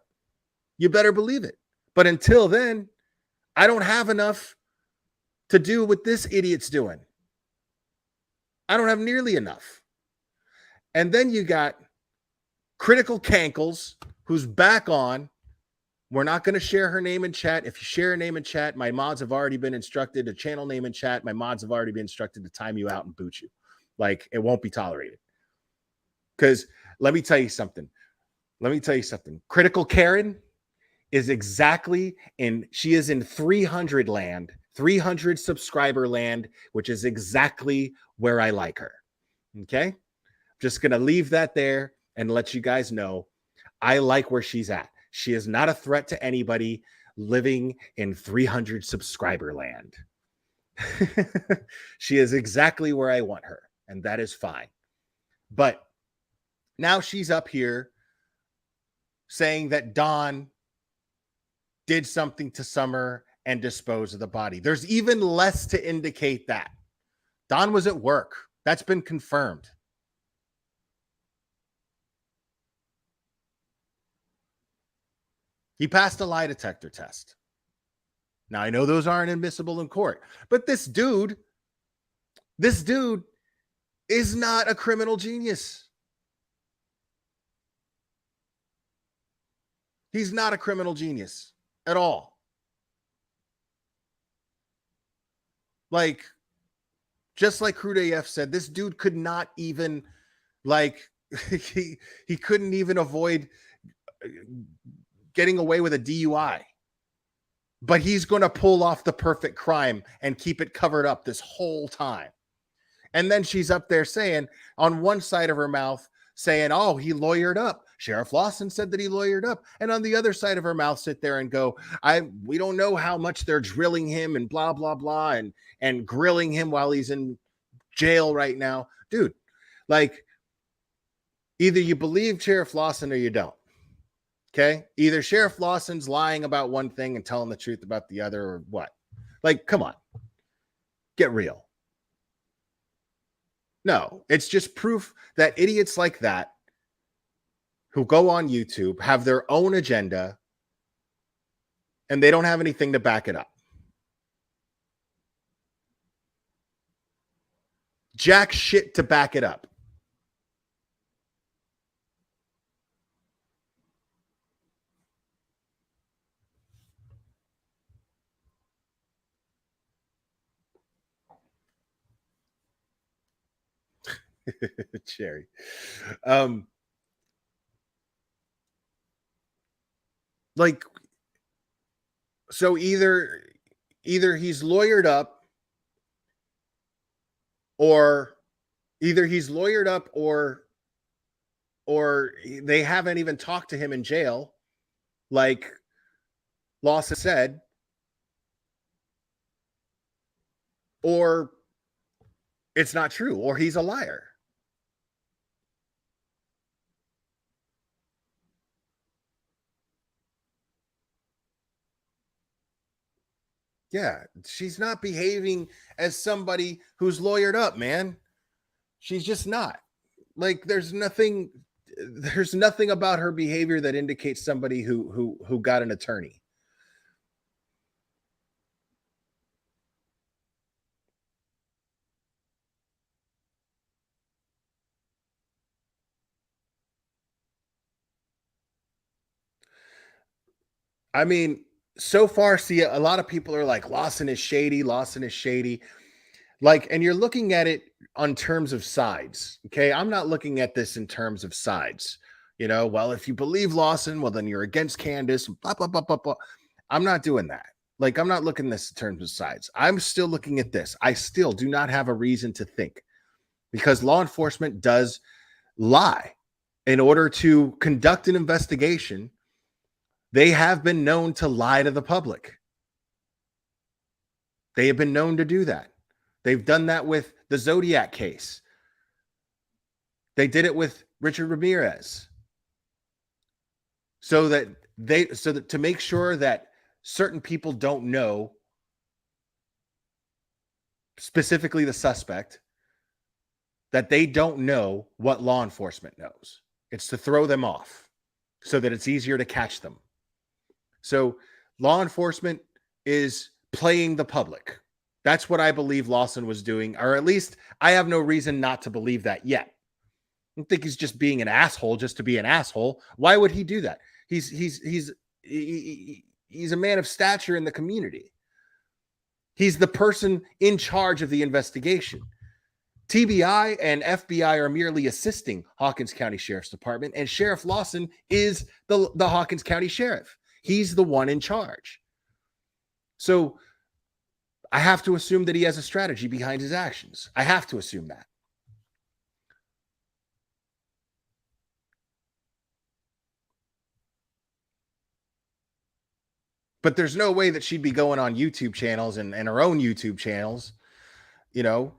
You better believe it. But until then, I don't have enough to do what this idiot's doing. I don't have nearly enough. And then you got Critical Cankles, who's back on. We're not going to share her name in chat. If you share her name in chat, my mods have already been instructed to channel name in chat. My mods have already been instructed to time you out and boot you. Like, it won't be tolerated. Because let me tell you something. Critical Karen is exactly she is in 300 land 300 subscriber land, which is exactly where I like her. Okay? Just going to leave that there and let you guys know I like where she's at. She is not a threat to anybody living in 300 subscriber land. She is exactly where I want her, and that is fine. But now she's up here saying that Don did something to Summer and disposed of the body. There's even less to indicate that. Don was at work. That's been confirmed. He passed a lie detector test. Now, I know those aren't admissible in court, but this dude is not a criminal genius. He's not a criminal genius at all. Like, just like Crude AF said, this dude could not even, like, he couldn't even avoid getting away with a DUI. But he's going to pull off the perfect crime and keep it covered up this whole time. And then she's up there saying, on one side of her mouth, saying, oh, he lawyered up. Sheriff Lawson said that he lawyered up. And on the other side of her mouth, sit there and go, we don't know how much they're drilling him and blah, blah, blah, and grilling him while he's in jail right now. Dude, like, either you believe Sheriff Lawson or you don't. Okay? Either Sheriff Lawson's lying about one thing and telling the truth about the other, or what? Like, come on. Get real. No, it's just proof that idiots like that who go on YouTube have their own agenda and they don't have anything to back it up. Jack shit to back it up. Cherry. Like, so either he's lawyered up, or they haven't even talked to him in jail, like Lawson said, or it's not true, or he's a liar. Yeah, she's not behaving as somebody who's lawyered up, man. She's just not. Like, there's nothing about her behavior that indicates somebody who got an attorney. I mean, so far, see, a lot of people are like, Lawson is shady. Like, and you're looking at it on terms of sides. Okay. I'm not looking at this in terms of sides. You know, well, if you believe Lawson, well, then you're against Candus. Blah, blah, blah, blah, blah. I'm not doing that. Like, I'm not looking at this in terms of sides. I'm still looking at this. I still do not have a reason to think, because law enforcement does lie in order to conduct an investigation. They have been known to lie to the public. They have been known to do that. They've done that with the Zodiac case. They did it with Richard Ramirez. So that to make sure that certain people don't know, specifically the suspect, that they don't know what law enforcement knows. It's to throw them off so that it's easier to catch them. So law enforcement is playing the public. That's what I believe Lawson was doing, or at least I have no reason not to believe that yet. I don't think he's just being an asshole just to be an asshole. Why would he do that? He's a man of stature in the community. He's the person in charge of the investigation. TBI and FBI are merely assisting Hawkins County Sheriff's Department, and Sheriff Lawson is the Hawkins County Sheriff. He's the one in charge. So I have to assume that he has a strategy behind his actions. I have to assume that. But there's no way that she'd be going on YouTube channels and her own YouTube channels, you know.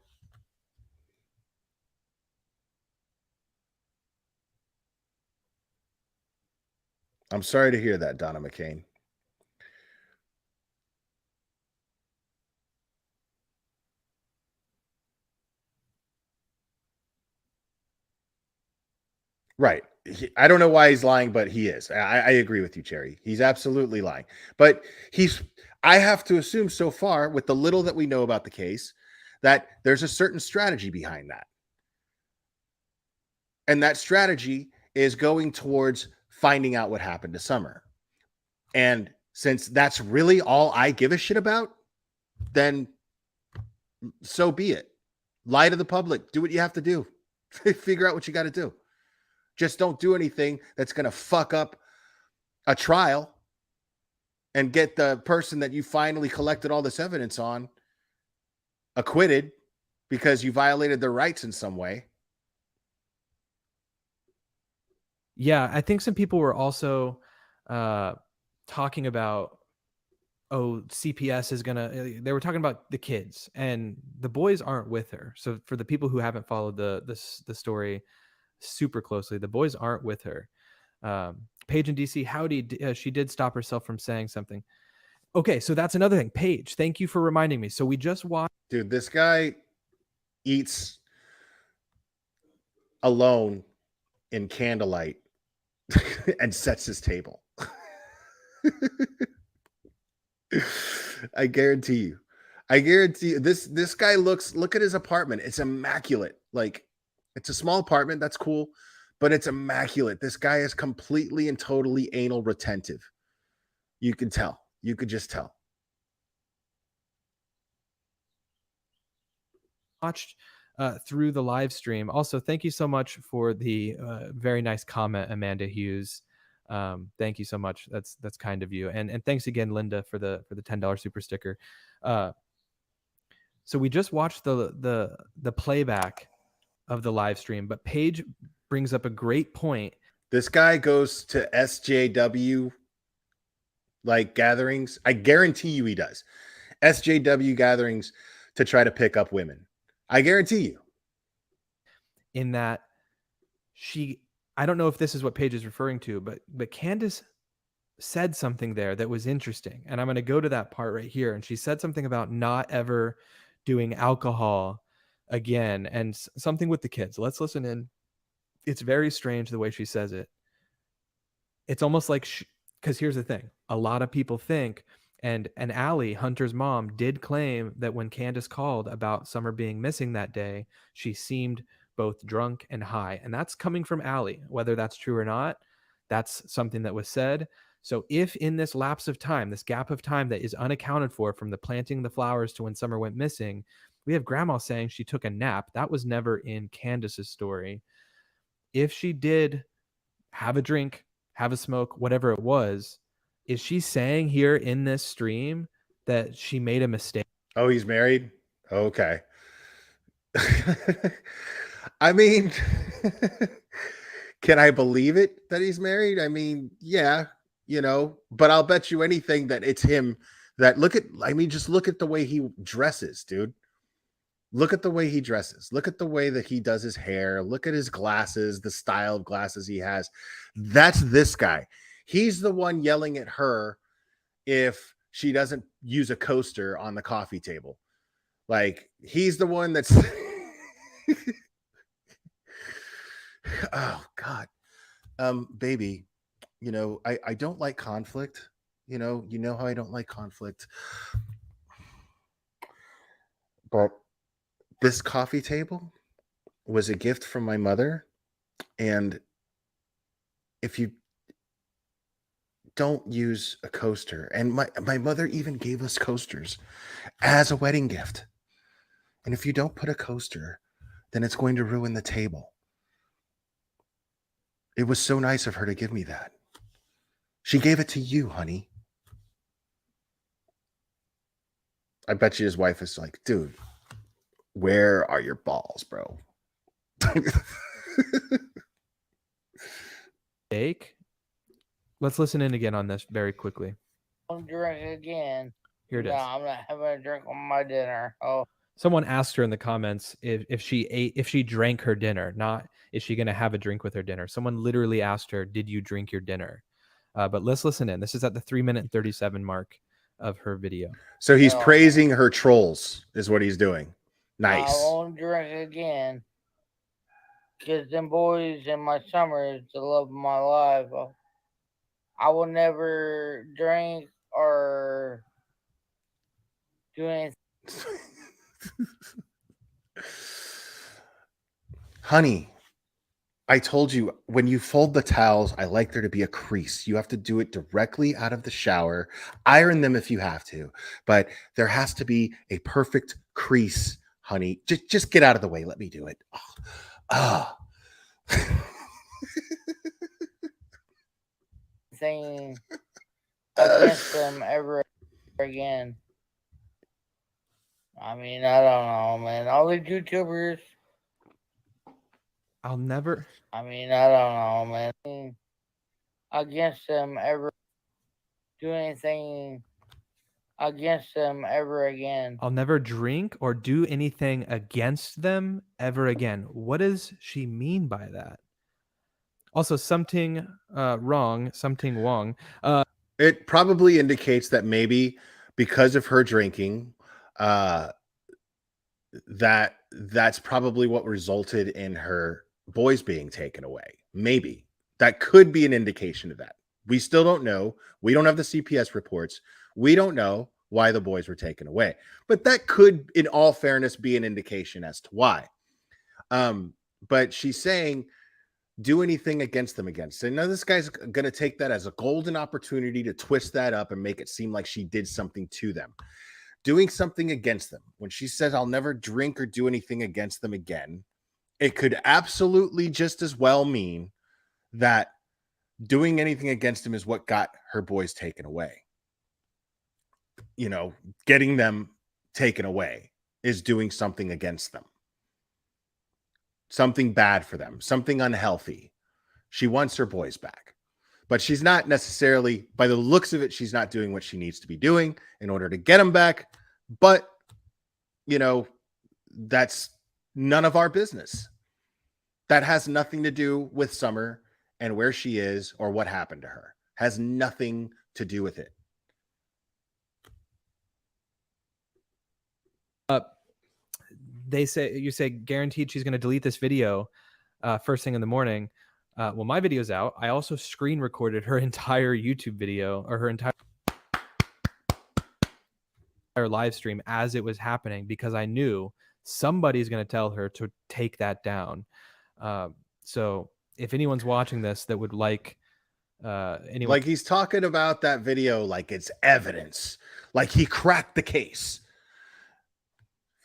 I'm sorry to hear that, Donna McCain. Right. I don't know why he's lying, but he is. I agree with you, Cherry. He's absolutely lying. But I have to assume so far, with the little that we know about the case, that there's a certain strategy behind that. And that strategy is going towards finding out what happened to Summer. And since that's really all I give a shit about, then so be it. Lie to the public. Do what you have to do. Figure out what you got to do. Just don't do anything that's going to fuck up a trial and get the person that you finally collected all this evidence on acquitted because you violated their rights in some way. Yeah, I think some people were also talking about, CPS is gonna. They were talking about the kids, and the boys aren't with her. So for the people who haven't followed the story super closely, the boys aren't with her. Paige in DC, howdy. She did stop herself from saying something. Okay, so that's another thing. Paige, thank you for reminding me. So we just watched. Dude, this guy eats alone in candlelight and sets his table. I guarantee you this guy look at his apartment. It's immaculate. Like, it's a small apartment. That's cool, but it's immaculate. This guy is completely and totally anal retentive. You can tell. You could just tell. Watched through the live stream. Also, thank you so much for the very nice comment, Amanda Hughes. Thank you so much. That's kind of you. And thanks again, Linda, for the $10 super sticker. So we just watched the playback of the live stream, but Paige brings up a great point. This guy goes to SJW like gatherings. I guarantee you he does. SJW gatherings to try to pick up women. I guarantee you. In that I don't know if this is what Paige is referring to, but Candus said something there that was interesting. And I'm going to go to that part right here. And she said something about not ever doing alcohol again and something with the kids. Let's listen in. It's very strange the way she says it. It's almost like, because here's the thing. A lot of people think, and Allie, Hunter's mom, did claim that when Candus called about Summer being missing that day, she seemed both drunk and high. And that's coming from Allie. Whether that's true or not, that's something that was said. So if in this lapse of time, this gap of time that is unaccounted for from the planting the flowers to when Summer went missing, we have grandma saying she took a nap. That was never in Candus's story. If she did have a drink, have a smoke, whatever it was, is she saying here in this stream that she made a mistake? Oh, he's married? Okay. I mean, can I believe it that he's married? I mean, yeah, but I'll bet you anything that it's him. Just look at the way he dresses, dude. Look at the way he dresses. Look at the way that he does his hair. Look at his glasses, the style of glasses he has. That's this guy. He's the one yelling at her if she doesn't use a coaster on the coffee table. Like, he's the one that's oh God. Baby, I don't like conflict. You know how I don't like conflict. But this coffee table was a gift from my mother. And if you don't use a coaster, and my mother even gave us coasters as a wedding gift. And if you don't put a coaster, then it's going to ruin the table. It was so nice of her to give me that. She gave it to you, honey. I bet you his wife is like, dude, where are your balls, bro? Jake, let's listen in again on this very quickly. Don't drink again. Here it No, is. I'm not having a drink on my dinner. Oh, Someone asked her in the comments if she drank her dinner, not is she going to have a drink with her dinner. Someone literally asked her, "Did you drink your dinner?" But let's listen in. This is at the 3-minute and 37 mark of her video. So he's No. praising her trolls, is what he's doing. I Nice. won't drink again. Because them boys in my summer is the love of my life. I will never drink or do anything. Honey, I told you when you fold the towels, I like there to be a crease. You have to do it directly out of the shower. Iron them if you have to, but there has to be a perfect crease, honey. Just get out of the way. Let me do it. Thing against them ever again. I mean, I don't know, man. All these YouTubers. I'll never. I mean, I don't know, man. Against them ever do anything against them ever again. I'll never drink or do anything against them ever again. What does she mean by that? Also, something wrong, something wrong. It probably indicates that maybe because of her drinking, that's probably what resulted in her boys being taken away. Maybe that could be an indication of that. We still don't know. We don't have the CPS reports. We don't know why the boys were taken away, but that could, in all fairness, be an indication as to why. But she's saying, do anything against them against. And now this guy's going to take that as a golden opportunity to twist that up and make it seem like she did something to them. Doing something against them. When she says, I'll never drink or do anything against them again, it could absolutely just as well mean that doing anything against them is what got her boys taken away. You know, getting them taken away is doing something against them. Something bad for them, something unhealthy. She wants her boys back, but she's not necessarily, by the looks of it, she's not doing what she needs to be doing in order to get them back. But, you know, that's none of our business. That has nothing to do with Summer and where she is or what happened to her. Has nothing to do with it. You say guaranteed she's going to delete this video first thing in the morning. Well, my video's out. I also screen recorded her entire YouTube video or her entire live stream as it was happening because I knew somebody's going to tell her to take that down. So if anyone's watching this that would like anyone, like he's talking about that video like it's evidence, like he cracked the case.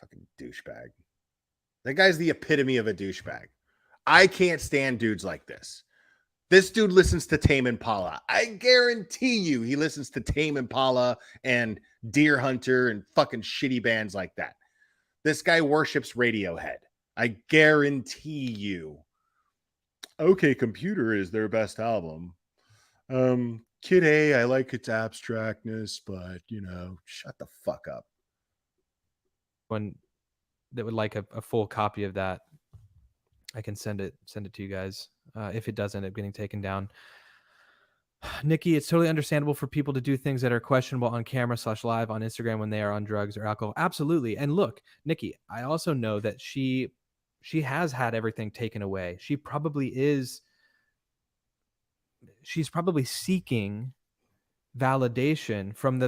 Fucking douchebag. That guy's the epitome of a douchebag. I can't stand dudes like this. This dude listens to Tame Impala. I guarantee you he listens to Tame Impala and Deer Hunter and fucking shitty bands like that. This guy worships Radiohead. I guarantee you. OK Computer is their best album. Kid A, I like its abstractness, but, you know, shut the fuck up. When that would like a full copy of that, I can send it to you guys. If it does end up getting taken down, Nikki, it's totally understandable for people to do things that are questionable on camera / live on Instagram when they are on drugs or alcohol. Absolutely. And look, Nikki, I also know that she has had everything taken away. She's probably seeking validation from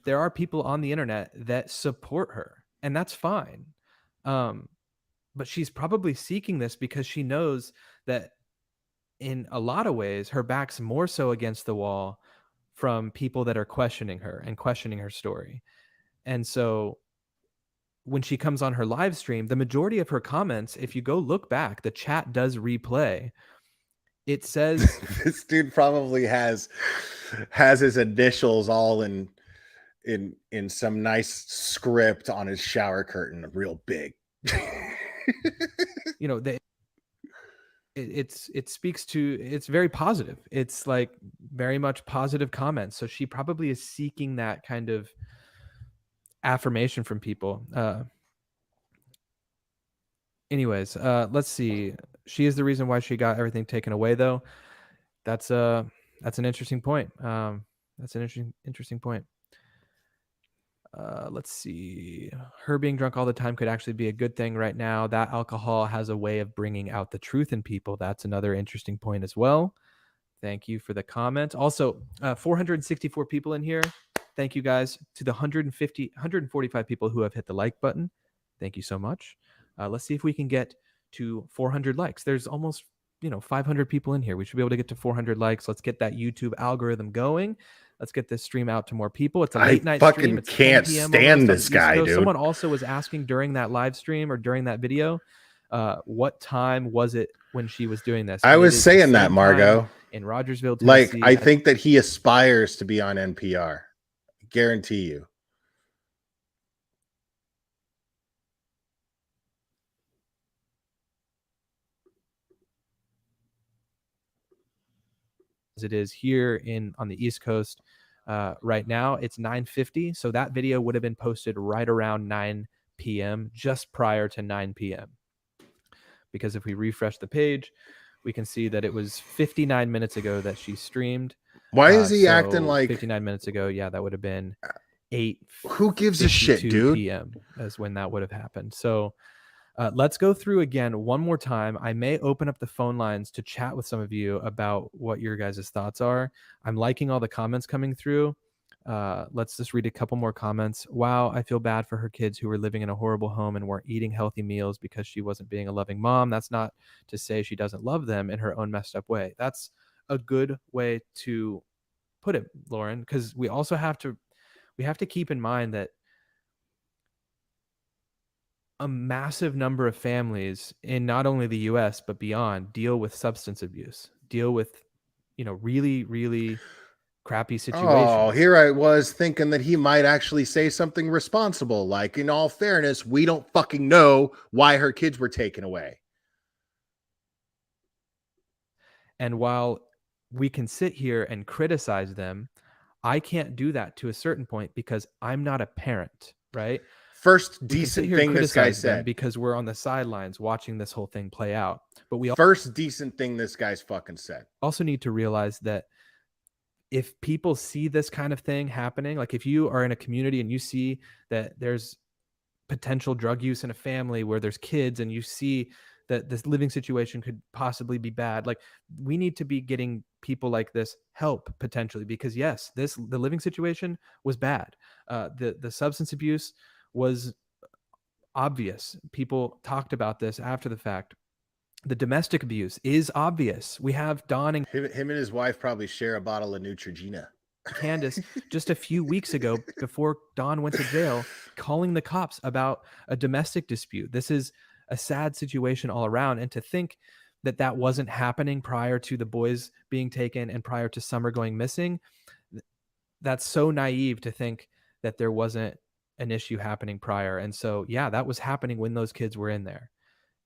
there are people on the internet that support her, and that's fine. But she's probably seeking this because she knows that in a lot of ways, her back's more so against the wall from people that are questioning her and questioning her story. And so when she comes on her live stream, the majority of her comments, if you go look back, the chat does replay. It says this dude probably has his initials all in in some nice script on his shower curtain, real big. You know, it speaks to, it's very positive. It's like very much positive comments. So she probably is seeking that kind of affirmation from people. Anyways, let's see. She is the reason why she got everything taken away, though. That's an interesting point. That's an interesting point. Let's see. Her being drunk all the time could actually be a good thing right now. That alcohol has a way of bringing out the truth in people. That's another interesting point as well. Thank you for the comment. Also, 464 people in here. Thank you guys. To the 145 people who have hit the like button. Thank you so much. Let's see if we can get to 400 likes. There's almost 500 people in here. We should be able to get to 400 likes. Let's get that YouTube algorithm going. Let's get this stream out to more people. It's a late night stream. It's can't 10 p.m. stand this guy, dude. Someone also was asking during that live stream or during that video, what time was it when she was doing this? I was saying that, Margot. In Rogersville, Tennessee. Like, I think that he aspires to be on NPR. Guarantee you. As it is here on the East Coast right now. It's 9:50, so that video would have been posted right around 9 p.m., just prior to 9 p.m. Because if we refresh the page, we can see that it was 59 minutes ago that she streamed. Why is he acting like 59 minutes ago? Yeah, that would have been 8. Who gives a shit, dude? p.m. as when that would have happened. So let's go through again one more time. I may open up the phone lines to chat with some of you about what your guys' thoughts are. I'm liking all the comments coming through. Let's just read a couple more comments. Wow, I feel bad for her kids who were living in a horrible home and weren't eating healthy meals because she wasn't being a loving mom. That's not to say she doesn't love them in her own messed up way. That's a good way to put it, Lauren, because we also have to keep in mind that a massive number of families in not only the US but beyond deal with substance abuse, deal with really, really crappy situations. Oh, here I was thinking that he might actually say something responsible, like, in all fairness, we don't fucking know why her kids were taken away. And while we can sit here and criticize them, I can't do that to a certain point because I'm not a parent, right? First decent thing this guy said, because we're on the sidelines watching this whole thing play out. But first decent thing this guy's fucking said. Also need to realize that if people see this kind of thing happening, like if you are in a community and you see that there's potential drug use in a family where there's kids and you see that this living situation could possibly be bad, like we need to be getting people like this help potentially, because yes, the living situation was bad. The substance abuse was obvious. People talked about this after the fact. The domestic abuse is obvious. We have Don and him and his wife probably share a bottle of Neutrogena. Candus just a few weeks ago, before Don went to jail, calling the cops about a domestic dispute. This is a sad situation all around. And to think that that wasn't happening prior to the boys being taken and prior to Summer going missing, that's so naive to think that there wasn't an issue happening prior. And so, yeah, that was happening when those kids were in there.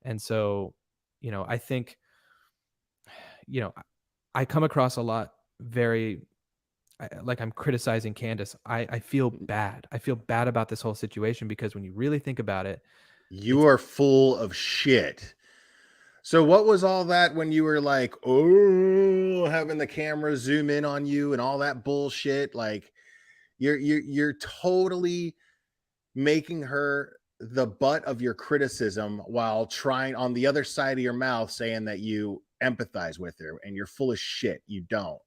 And so, I think, I come across a lot like I'm criticizing Candus. I feel bad. I feel bad about this whole situation because when you really think about it, you are full of shit. So what was all that when you were like, oh, having the camera zoom in on you and all that bullshit? Like you're totally making her the butt of your criticism while trying on the other side of your mouth saying that you empathize with her, and you're full of shit. You don't.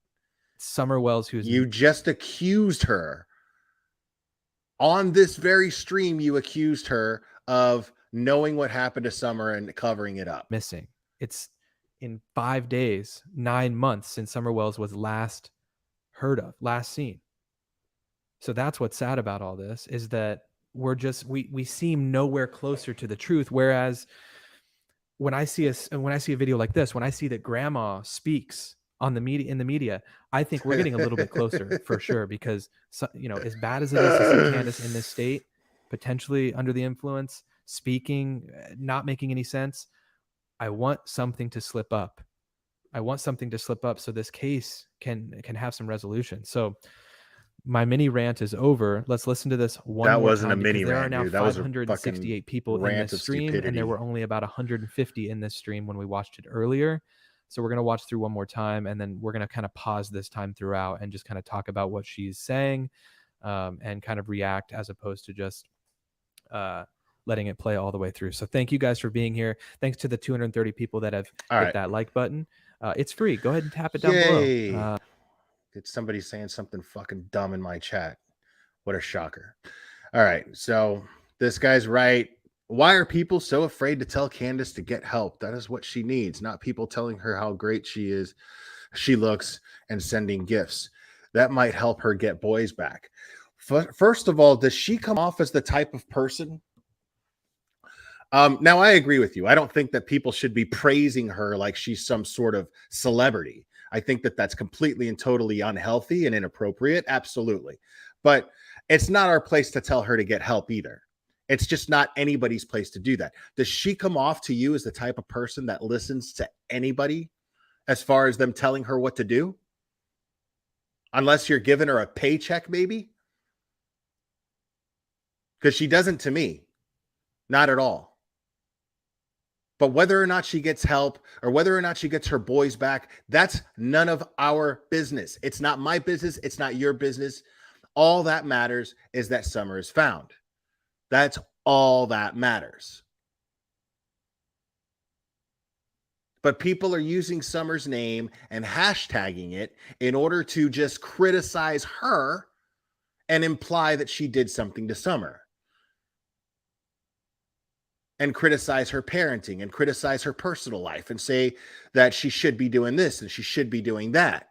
Summer Wells, you just accused her on this very stream. You accused her of knowing what happened to Summer and covering it up. Missing. It's in 5 days, 9 months since Summer Wells was last heard of, last seen. So that's what's sad about all this, is that we seem nowhere closer to the truth. Whereas when I see a video like this, when I see that grandma speaks on the media, in the media, I think we're getting a little bit closer for sure, because as bad as it is to see Candus in this state, potentially under the influence, speaking, not making any sense, I want something to slip up. So this case can have some resolution. So my mini rant is over. Let's listen to this one more wasn't time, a mini because there rant, are now dude. That was a 568 people in rant this of stream, and stupidity. there were only about 150 in this stream when we watched it earlier. So we're going to watch through one more time, and then we're going to kind of pause this time throughout and just kind of talk about what she's saying, and kind of react, as opposed to just letting it play all the way through. So thank you guys for being here. Thanks to the 230 people that have hit that like button. It's free. Go ahead and tap it down below. It's somebody saying something fucking dumb in my chat. What a shocker. All right. So this guy's right. Why are people so afraid to tell Candus to get help? That is what she needs, not people telling her how great she is, she looks, and sending gifts. That might help her get boys back. First of all, does she come off as the type of person? Now, I agree with you. I don't think that people should be praising her like she's some sort of celebrity. I think that that's completely and totally unhealthy and inappropriate. Absolutely. But it's not our place to tell her to get help either. It's just not anybody's place to do that. Does she come off to you as the type of person that listens to anybody as far as them telling her what to do? Unless you're giving her a paycheck, maybe? Because she doesn't to me. Not at all. But whether or not she gets help or whether or not she gets her boys back, that's none of our business. It's not my business. It's not your business. All that matters is that Summer is found. That's all that matters. But people are using Summer's name and hashtagging it in order to just criticize her and imply that she did something to Summer. And criticize her parenting and criticize her personal life and say that she should be doing this and she should be doing that.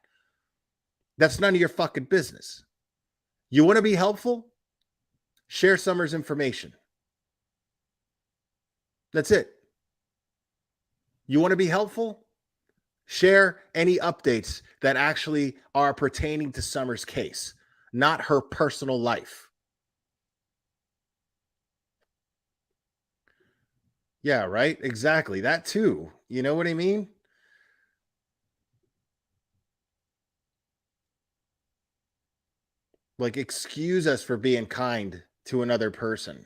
That's none of your fucking business. You want to be helpful? Share Summer's information. That's it. You want to be helpful? Share any updates that actually are pertaining to Summer's case, not her personal life. Yeah, right? Exactly. That too. You know what I mean? Like, excuse us for being kind to another person.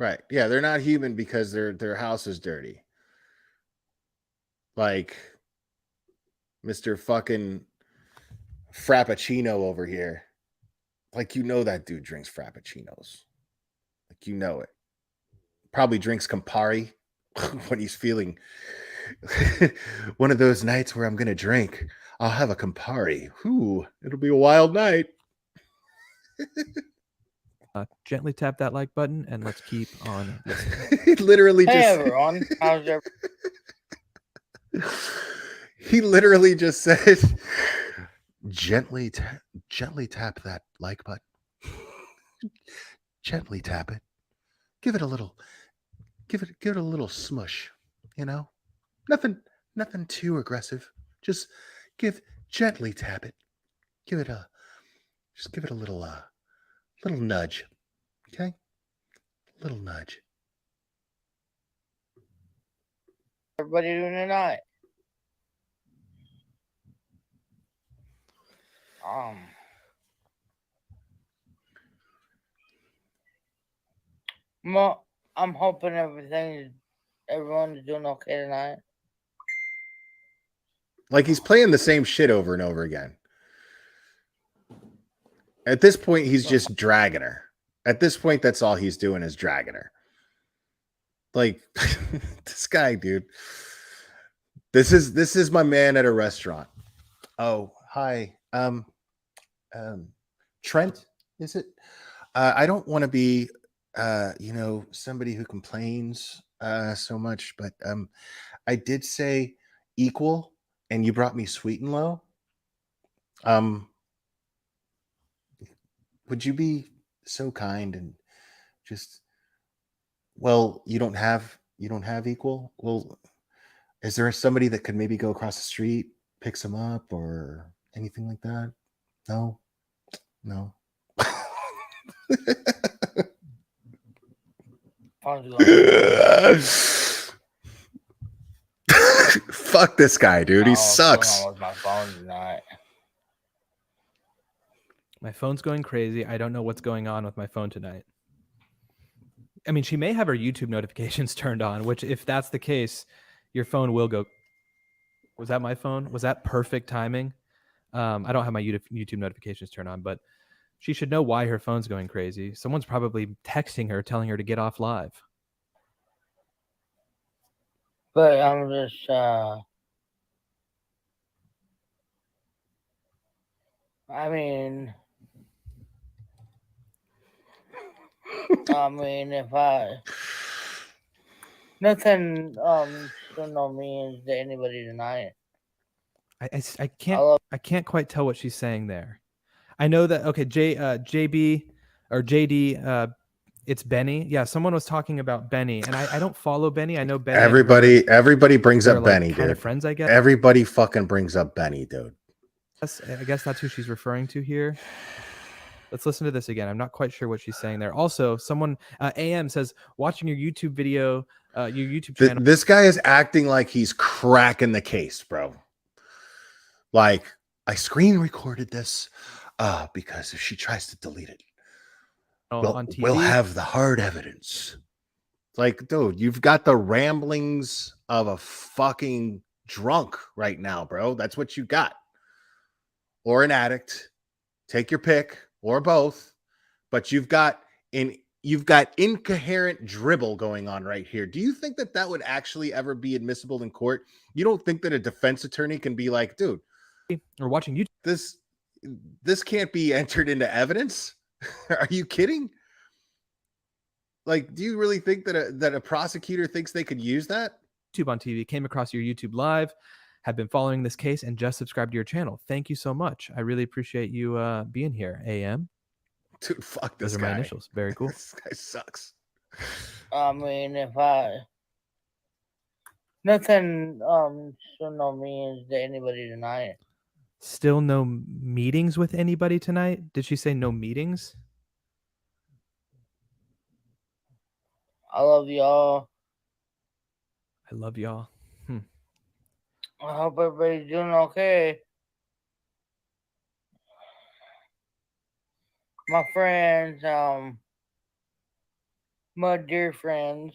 Right. Yeah, they're not human because their house is dirty. Like Mr. fucking Frappuccino over here. Like, you know that dude drinks Frappuccinos. Like, you know it. Probably drinks Campari when he's feeling one of those nights where I'm going to drink. I'll have a Campari. Whew, it'll be a wild night. Gently tap that like button and let's keep on listening. He literally Hey just everyone, how's everyone? he literally just said, gently tap that like button. Gently tap it. Give it a little smush, you know? Nothing too aggressive. Just gently tap it. Give it a little nudge. Okay? Little nudge. Everybody doing tonight? Well, I'm hoping everyone's doing okay tonight. Like, he's playing the same shit over and over again. At this point, he's just dragging her. At this point, that's all he's doing is dragging her. Like, this guy, dude. This is my man at a restaurant. Oh, hi. Trent, is it? I don't want to be somebody who complains so much, but I did say equal and you brought me sweet and low. would you be so kind and just, well, you don't have equal? Well, is there somebody that could maybe go across the street, pick some up or anything like that? No. Phone's going. Fuck this guy, dude. He I don't know what's going sucks. on with my phone tonight. My phone's going crazy. I don't know what's going on with my phone tonight. I mean, she may have her YouTube notifications turned on, which if that's the case, your phone will go. Was that my phone? Was that perfect timing? I don't have my YouTube notifications turned on, but she should know why her phone's going crazy. Someone's probably texting her, telling her to get off live. But I'm just, I mean, if nothing, no means to anybody tonight. I can't quite tell what she's saying there. I know that, okay, JB or JD, it's Benny. Yeah, someone was talking about Benny, and I don't follow Benny. I know Benny. Everybody brings they're up like Benny, kind dude. of friends, I guess. Everybody fucking brings up Benny, dude. I guess that's who she's referring to here. Let's listen to this again. I'm not quite sure what she's saying there. Also, someone AM says watching your YouTube video, your YouTube channel. This guy is acting like he's cracking the case, bro. Like, I screen recorded this because if she tries to delete it, on TV, we'll have the hard evidence. Like, dude, you've got the ramblings of a fucking drunk right now, bro. That's what you got. Or an addict. Take your pick, or both. But you've got incoherent dribble going on right here. Do you think that would actually ever be admissible in court? You don't think that a defense attorney can be like, dude, or watching YouTube, this can't be entered into evidence? Are you kidding? Like, do you really think that a prosecutor thinks they could use that? YouTube on TV, came across your YouTube live, have been following this case, and just subscribed to your channel. Thank you so much. I really appreciate you being here, AM. Dude, fuck this guy. Those are my initials. Very cool. This guy sucks. Nothing, no means to anybody tonight. Still no meetings with anybody tonight? Did she say no meetings? I love y'all. I love y'all. I hope everybody's doing okay. My friends, my dear friends,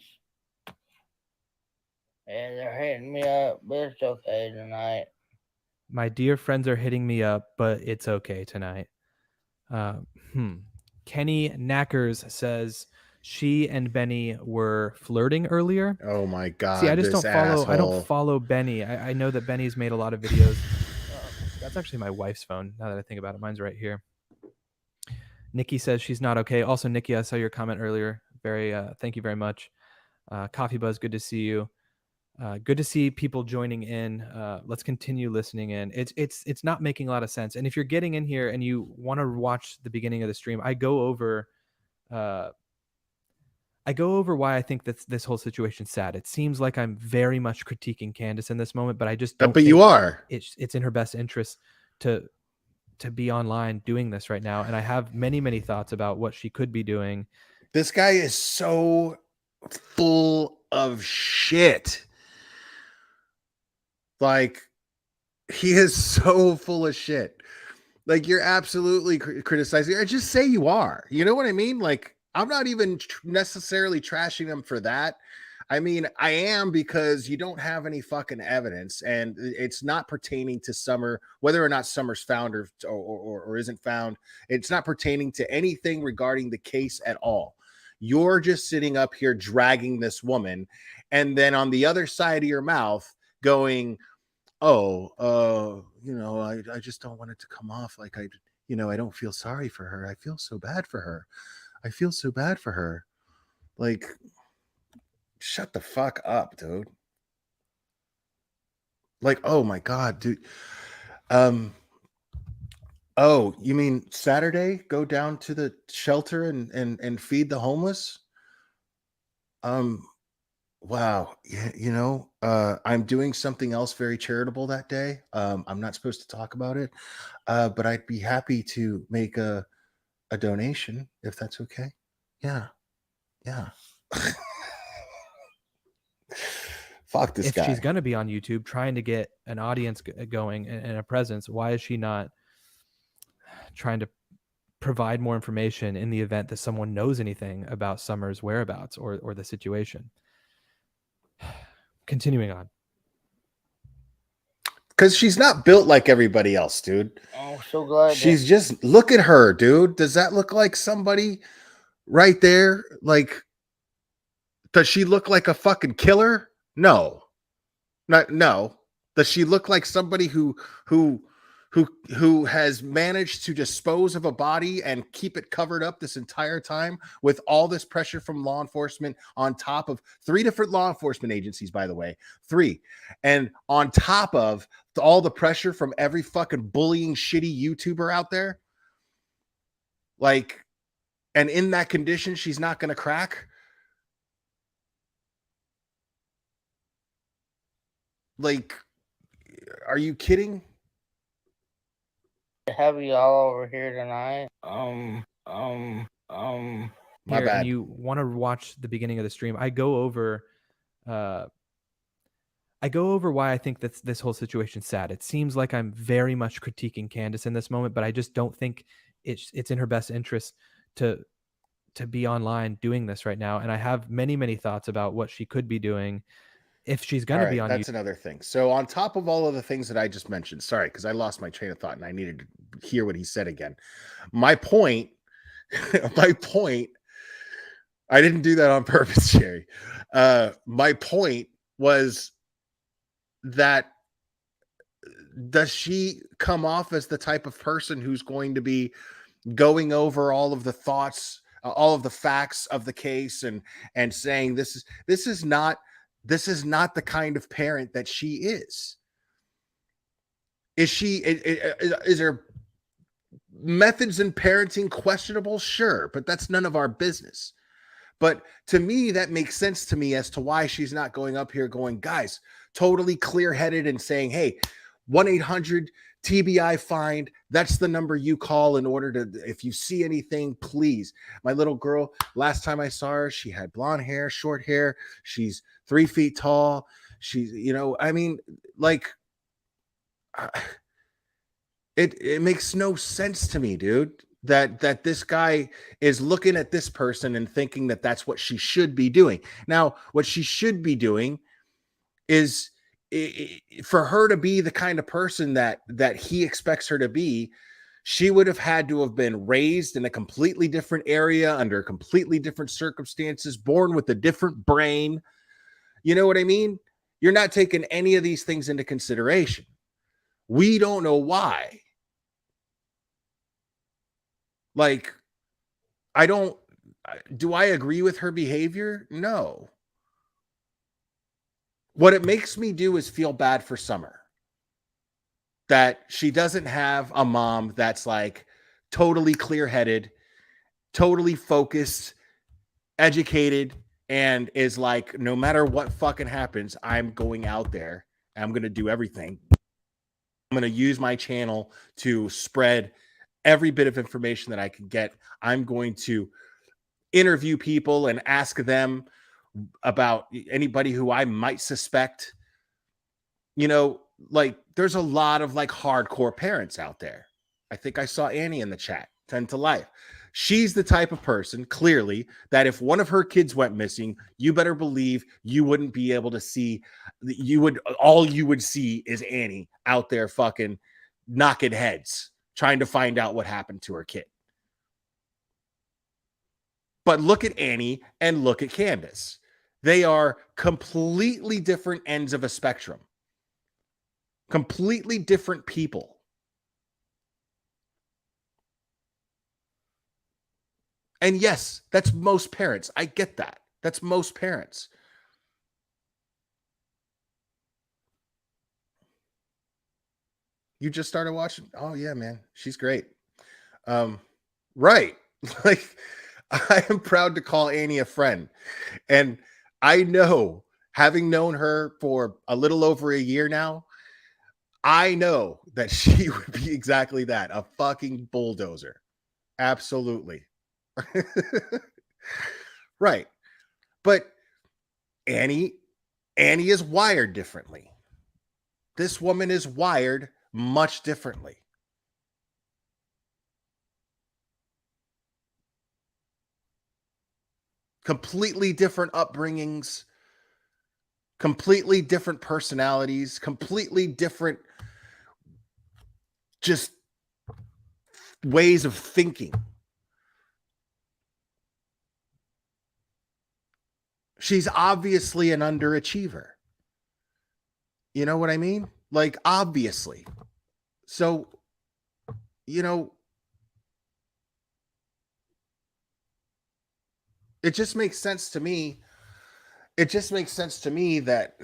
yeah, they're hitting me up, but it's okay tonight. My dear friends are hitting me up, but it's okay tonight. Kenny Knackers says she and Benny were flirting earlier. Oh my god! See, I just don't follow. Asshole. I don't follow Benny. I know that Benny's made a lot of videos. That's actually my wife's phone. Now that I think about it, mine's right here. Nikki says she's not okay. Also, Nikki, I saw your comment earlier. Thank you very much. Coffee Buzz, good to see you. Good to see people joining in. Let's continue listening in. It's not making a lot of sense. And if you're getting in here and you want to watch the beginning of the stream, I go over why I think that this whole situation's sad. It seems like I'm very much critiquing Candus in this moment, but I just don't. But you are. It's in her best interest to be online doing this right now, and I have many thoughts about what she could be doing. This guy is so full of shit. Like, he is so full of shit. Like, you're absolutely criticizing. Or just say you are. You know what I mean? Like, I'm not even necessarily trashing them for that. I mean, I am, because you don't have any fucking evidence, and it's not pertaining to Summer, whether or not Summer's found or isn't found. It's not pertaining to anything regarding the case at all. You're just sitting up here dragging this woman, and then on the other side of your mouth going, I just don't want it to come off like I don't feel sorry for her. I feel so bad for her. Like, shut the fuck up, dude. Like, oh my god, dude. Oh, you mean Saturday? Go down to the shelter and feed the homeless? Um, wow. Yeah, I'm doing something else very charitable that day. I'm not supposed to talk about it, but I'd be happy to make a donation if that's okay. Yeah, yeah. Fuck this If guy. she's going to be on YouTube trying to get an audience going and a presence, why is she not trying to provide more information in the event that someone knows anything about Summer's whereabouts or the situation? Continuing on. Because she's not built like everybody else, dude. I'm so glad. She's just, look at her, dude. Does that look like somebody right there? Like, does she look like a fucking killer? No. No. Does she look like somebody who has managed to dispose of a body and keep it covered up this entire time with all this pressure from law enforcement on top of 3 different law enforcement agencies, by the way, 3, and on top of all the pressure from every fucking bullying shitty YouTuber out there? Like, and in that condition, she's not going to crack? Like, are you kidding? Have you all over here tonight? My bad. And you want to watch the beginning of the stream, I go over why I think that this whole situation's sad. It seems like I'm very much critiquing Candus in this moment, but I just don't think it's in her best interest to be online doing this right now. And I have many, many thoughts about what she could be doing if she's going to be on that's YouTube. another thing. So on top of all of the things that I just mentioned, sorry, because I lost my train of thought and I needed to hear what he said again. My point, I didn't do that on purpose, Jerry. My point was that, does she come off as the type of person who's going to be going over all of the thoughts, all of the facts of the case and saying this is not the kind of parent that she is? Is she, is her methods in parenting questionable? Sure, but that's none of our business. But to me, that makes sense to me as to why she's not going up here going, guys, totally clear-headed and saying, hey, 1-800-TBI find, that's the number you call in order to, if you see anything, please. My little girl, last time I saw her, she had blonde hair, short hair. She's 3 feet tall. She's, I mean, like, it makes no sense to me, dude, that this guy is looking at this person and thinking that that's what she should be doing. Now, what she should be doing is, for her to be the kind of person that he expects her to be, she would have had to have been raised in a completely different area under completely different circumstances, born with a different brain. You know what I mean? You're not taking any of these things into consideration. We don't know why. Like, do I agree with her behavior? No. What it makes me do is feel bad for Summer, that she doesn't have a mom that's like totally clear-headed, totally focused, educated, and is like, no matter what fucking happens, I'm going out there and I'm going to do everything. I'm going to use my channel to spread every bit of information that I can get. I'm going to interview people and ask them about anybody who I might suspect. Like, there's a lot of like hardcore parents out there. I think I saw Annie in the chat, 10 to life. She's the type of person, clearly, that if one of her kids went missing, you better believe you wouldn't be able to see. All you would see is Annie out there fucking knocking heads, trying to find out what happened to her kid. But look at Annie and look at Candus. They are completely different ends of a spectrum. Completely different people. And yes, that's most parents. I get that. That's most parents. You just started watching? Oh yeah, man. She's great. Right. Like, I am proud to call Annie a friend. And I know, having known her for a little over a year now, I know that she would be exactly that, a fucking bulldozer. Absolutely. Right. But Annie is wired differently. This woman is wired much differently. Completely different upbringings, completely different personalities, completely different just ways of thinking. She's obviously an underachiever. You know what I mean? Like, obviously. So, you know, it just makes sense to me. It just makes sense to me that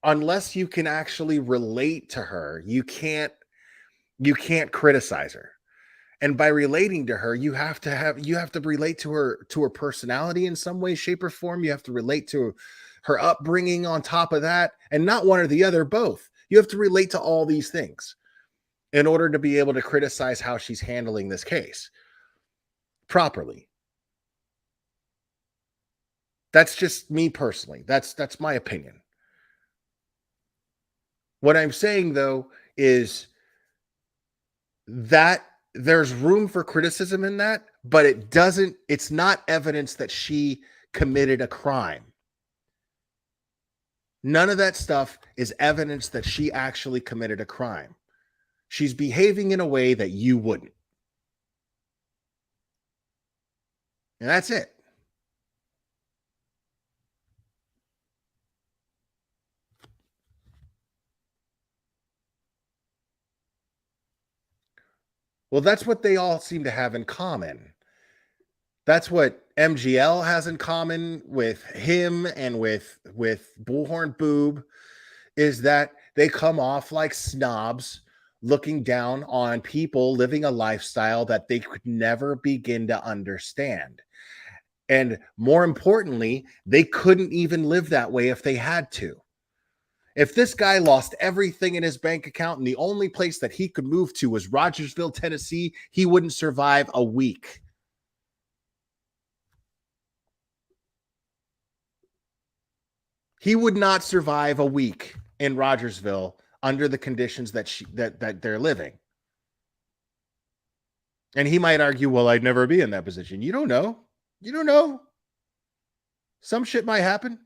unless you can actually relate to her, you can't criticize her. And by relating to her, you have to relate to her personality in some way, shape, or form. You have to relate to her upbringing on top of that, and not one or the other, both. You have to relate to all these things in order to be able to criticize how she's handling this case properly. That's just me personally. That's my opinion. What I'm saying, though, is that there's room for criticism in that, but it's not evidence that she committed a crime. None of that stuff is evidence that she actually committed a crime. She's behaving in a way that you wouldn't. And that's it. Well, that's what they all seem to have in common. That's what MGL has in common with him and with Bullhorn Boob, is that they come off like snobs looking down on people living a lifestyle that they could never begin to understand. And more importantly, they couldn't even live that way if they had to. If this guy lost everything in his bank account and the only place that he could move to was Rogersville, Tennessee, he wouldn't survive a week. He would not survive a week in Rogersville under the conditions that they're living. And he might argue, well, I'd never be in that position. You don't know. You don't know. Some shit might happen.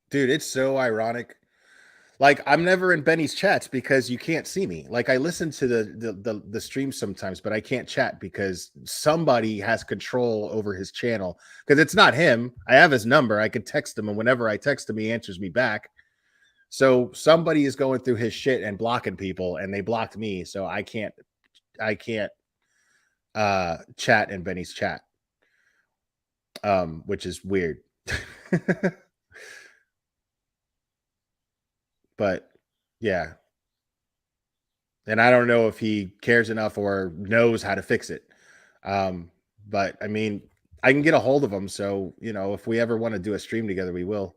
Dude, it's so ironic. Like, I'm never in Benny's chats because you can't see me. Like, I listen to the stream sometimes, but I can't chat because somebody has control over his channel. Because it's not him. I have his number. I can text him, and whenever I text him, he answers me back. So somebody is going through his shit and blocking people, and they blocked me, so I can't chat in Benny's chat. Which is weird. But yeah. And I don't know if he cares enough or knows how to fix it. But I mean, I can get a hold of him. So, you know, if we ever want to do a stream together, we will.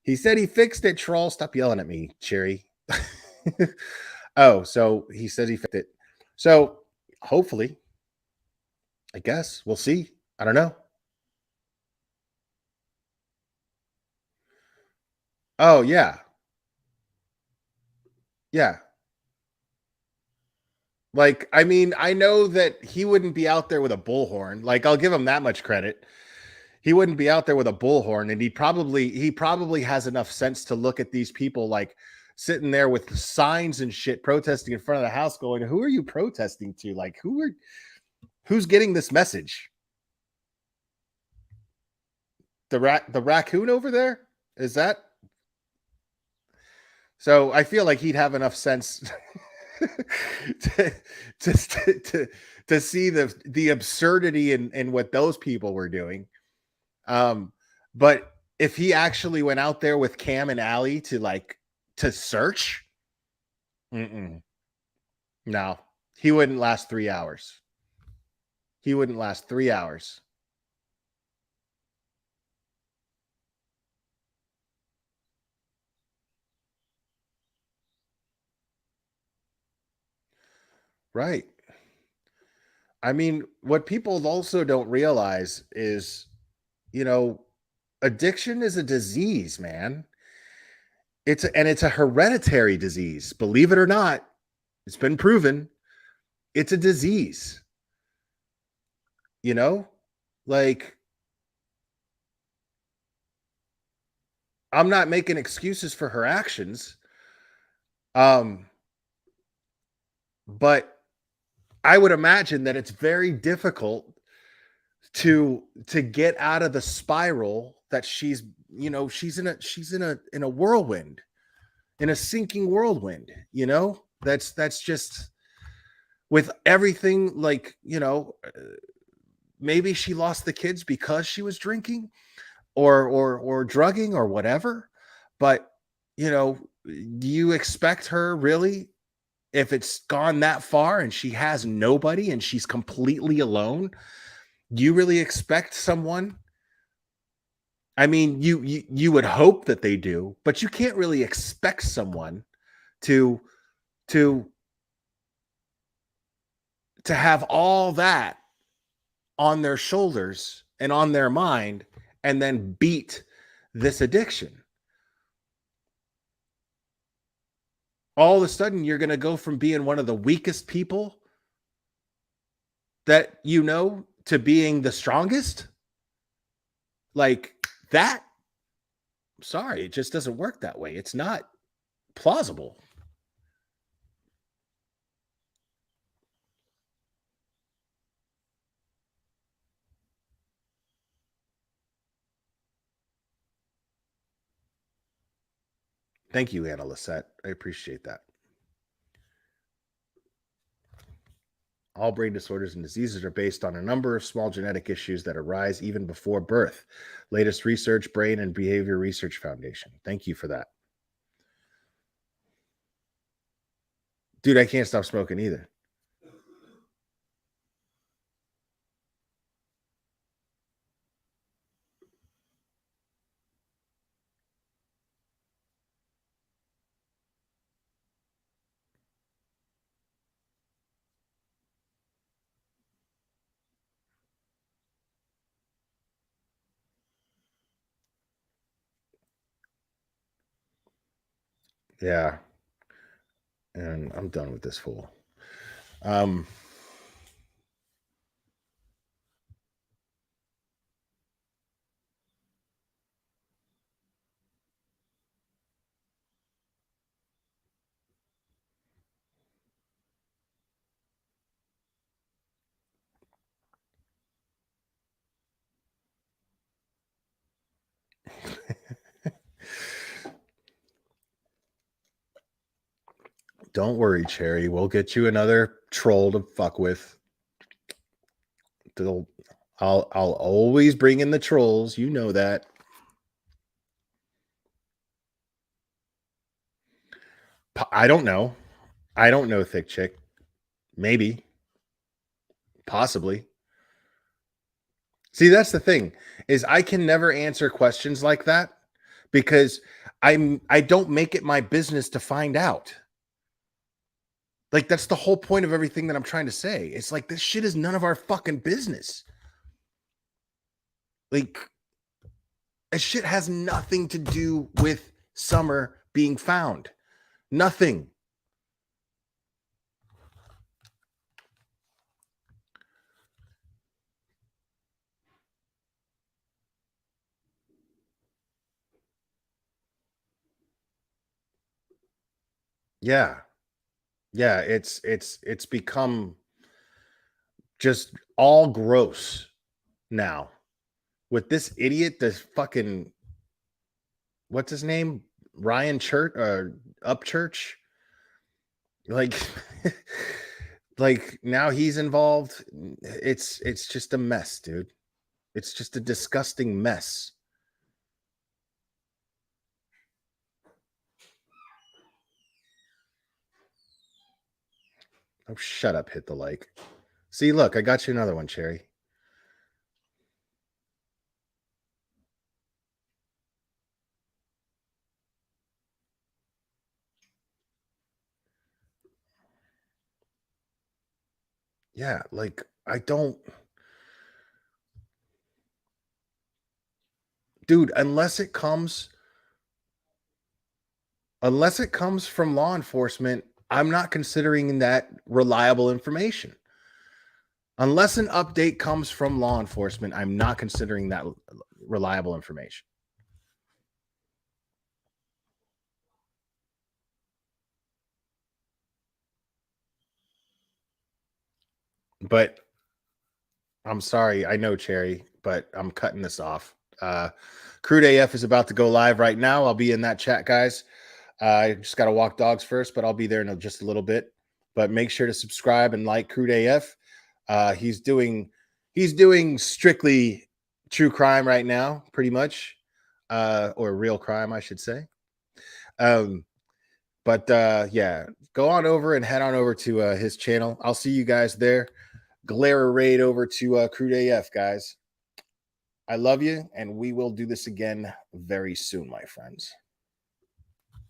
He said he fixed it, troll. Stop yelling at me, Cherry. Oh, so he said he fixed it. So hopefully, I guess we'll see. I don't know. Oh, yeah. Yeah. Like, I mean, I know that he wouldn't be out there with a bullhorn. Like, I'll give him that much credit. He wouldn't be out there with a bullhorn, and he probably has enough sense to look at these people like sitting there with signs and shit protesting in front of the house going, who are you protesting to? Like, who's getting this message? The raccoon over there? Is that? So I feel like he'd have enough sense to, to see the absurdity in what those people were doing. But if he actually went out there with Cam and Allie to search, no, he wouldn't last 3 hours. He wouldn't last 3 hours. Right. I mean, what people also don't realize is, addiction is a disease, man. It's a hereditary disease. Believe it or not, it's been proven. It's a disease. Like, I'm not making excuses for her actions. But I would imagine that it's very difficult to get out of the spiral that she's in a whirlwind, in a sinking whirlwind. That's just with everything, like, maybe she lost the kids because she was drinking or drugging or whatever. But do you expect her really, if it's gone that far and she has nobody and she's completely alone, do you really expect someone? I mean, you would hope that they do, but you can't really expect someone to have all that on their shoulders and on their mind and then beat this addiction. All of a sudden, you're going to go from being one of the weakest people that to being the strongest. Like that. Sorry, it just doesn't work that way. It's not plausible. Thank you, Anna Lisette. I appreciate that. All brain disorders and diseases are based on a number of small genetic issues that arise even before birth. Latest research, Brain and Behavior Research Foundation. Thank you for that. Dude, I can't stop smoking either. Yeah. And I'm done with this fool. Don't worry, Cherry. We'll get you another troll to fuck with. I'll always bring in the trolls. You know that. I don't know. I don't know, Thick Chick. Maybe. Possibly. See, that's the thing, is I can never answer questions like that because I don't make it my business to find out. Like, that's the whole point of everything that I'm trying to say. It's like, this shit is none of our fucking business. Like, this shit has nothing to do with Summer being found. Nothing. Yeah. Yeah, it's become just all gross now. with this idiot, this fucking, what's his name? Ryan Church or Upchurch. Like, like now he's involved. It's just a mess, dude. It's just a disgusting mess. Oh, shut up, hit the like. See, look, I got you another one, Cherry. Yeah, like I don't, dude, unless it comes from law enforcement, I'm not considering that reliable information. Unless an update comes from law enforcement, I'm not considering that reliable information. But I'm sorry, I know, Cherry, but I'm cutting this off. Crude AF is about to go live right now. I'll be in that chat, guys. I just got to walk dogs first, but I'll be there in just a little bit. But make sure to subscribe and like Crude AF. He's doing strictly true crime right now, pretty much, or real crime, I should say. But yeah, go on over and head on over to his channel. I'll see you guys there. Glare raid over to Crude AF, guys. I love you, and we will do this again very soon, my friends.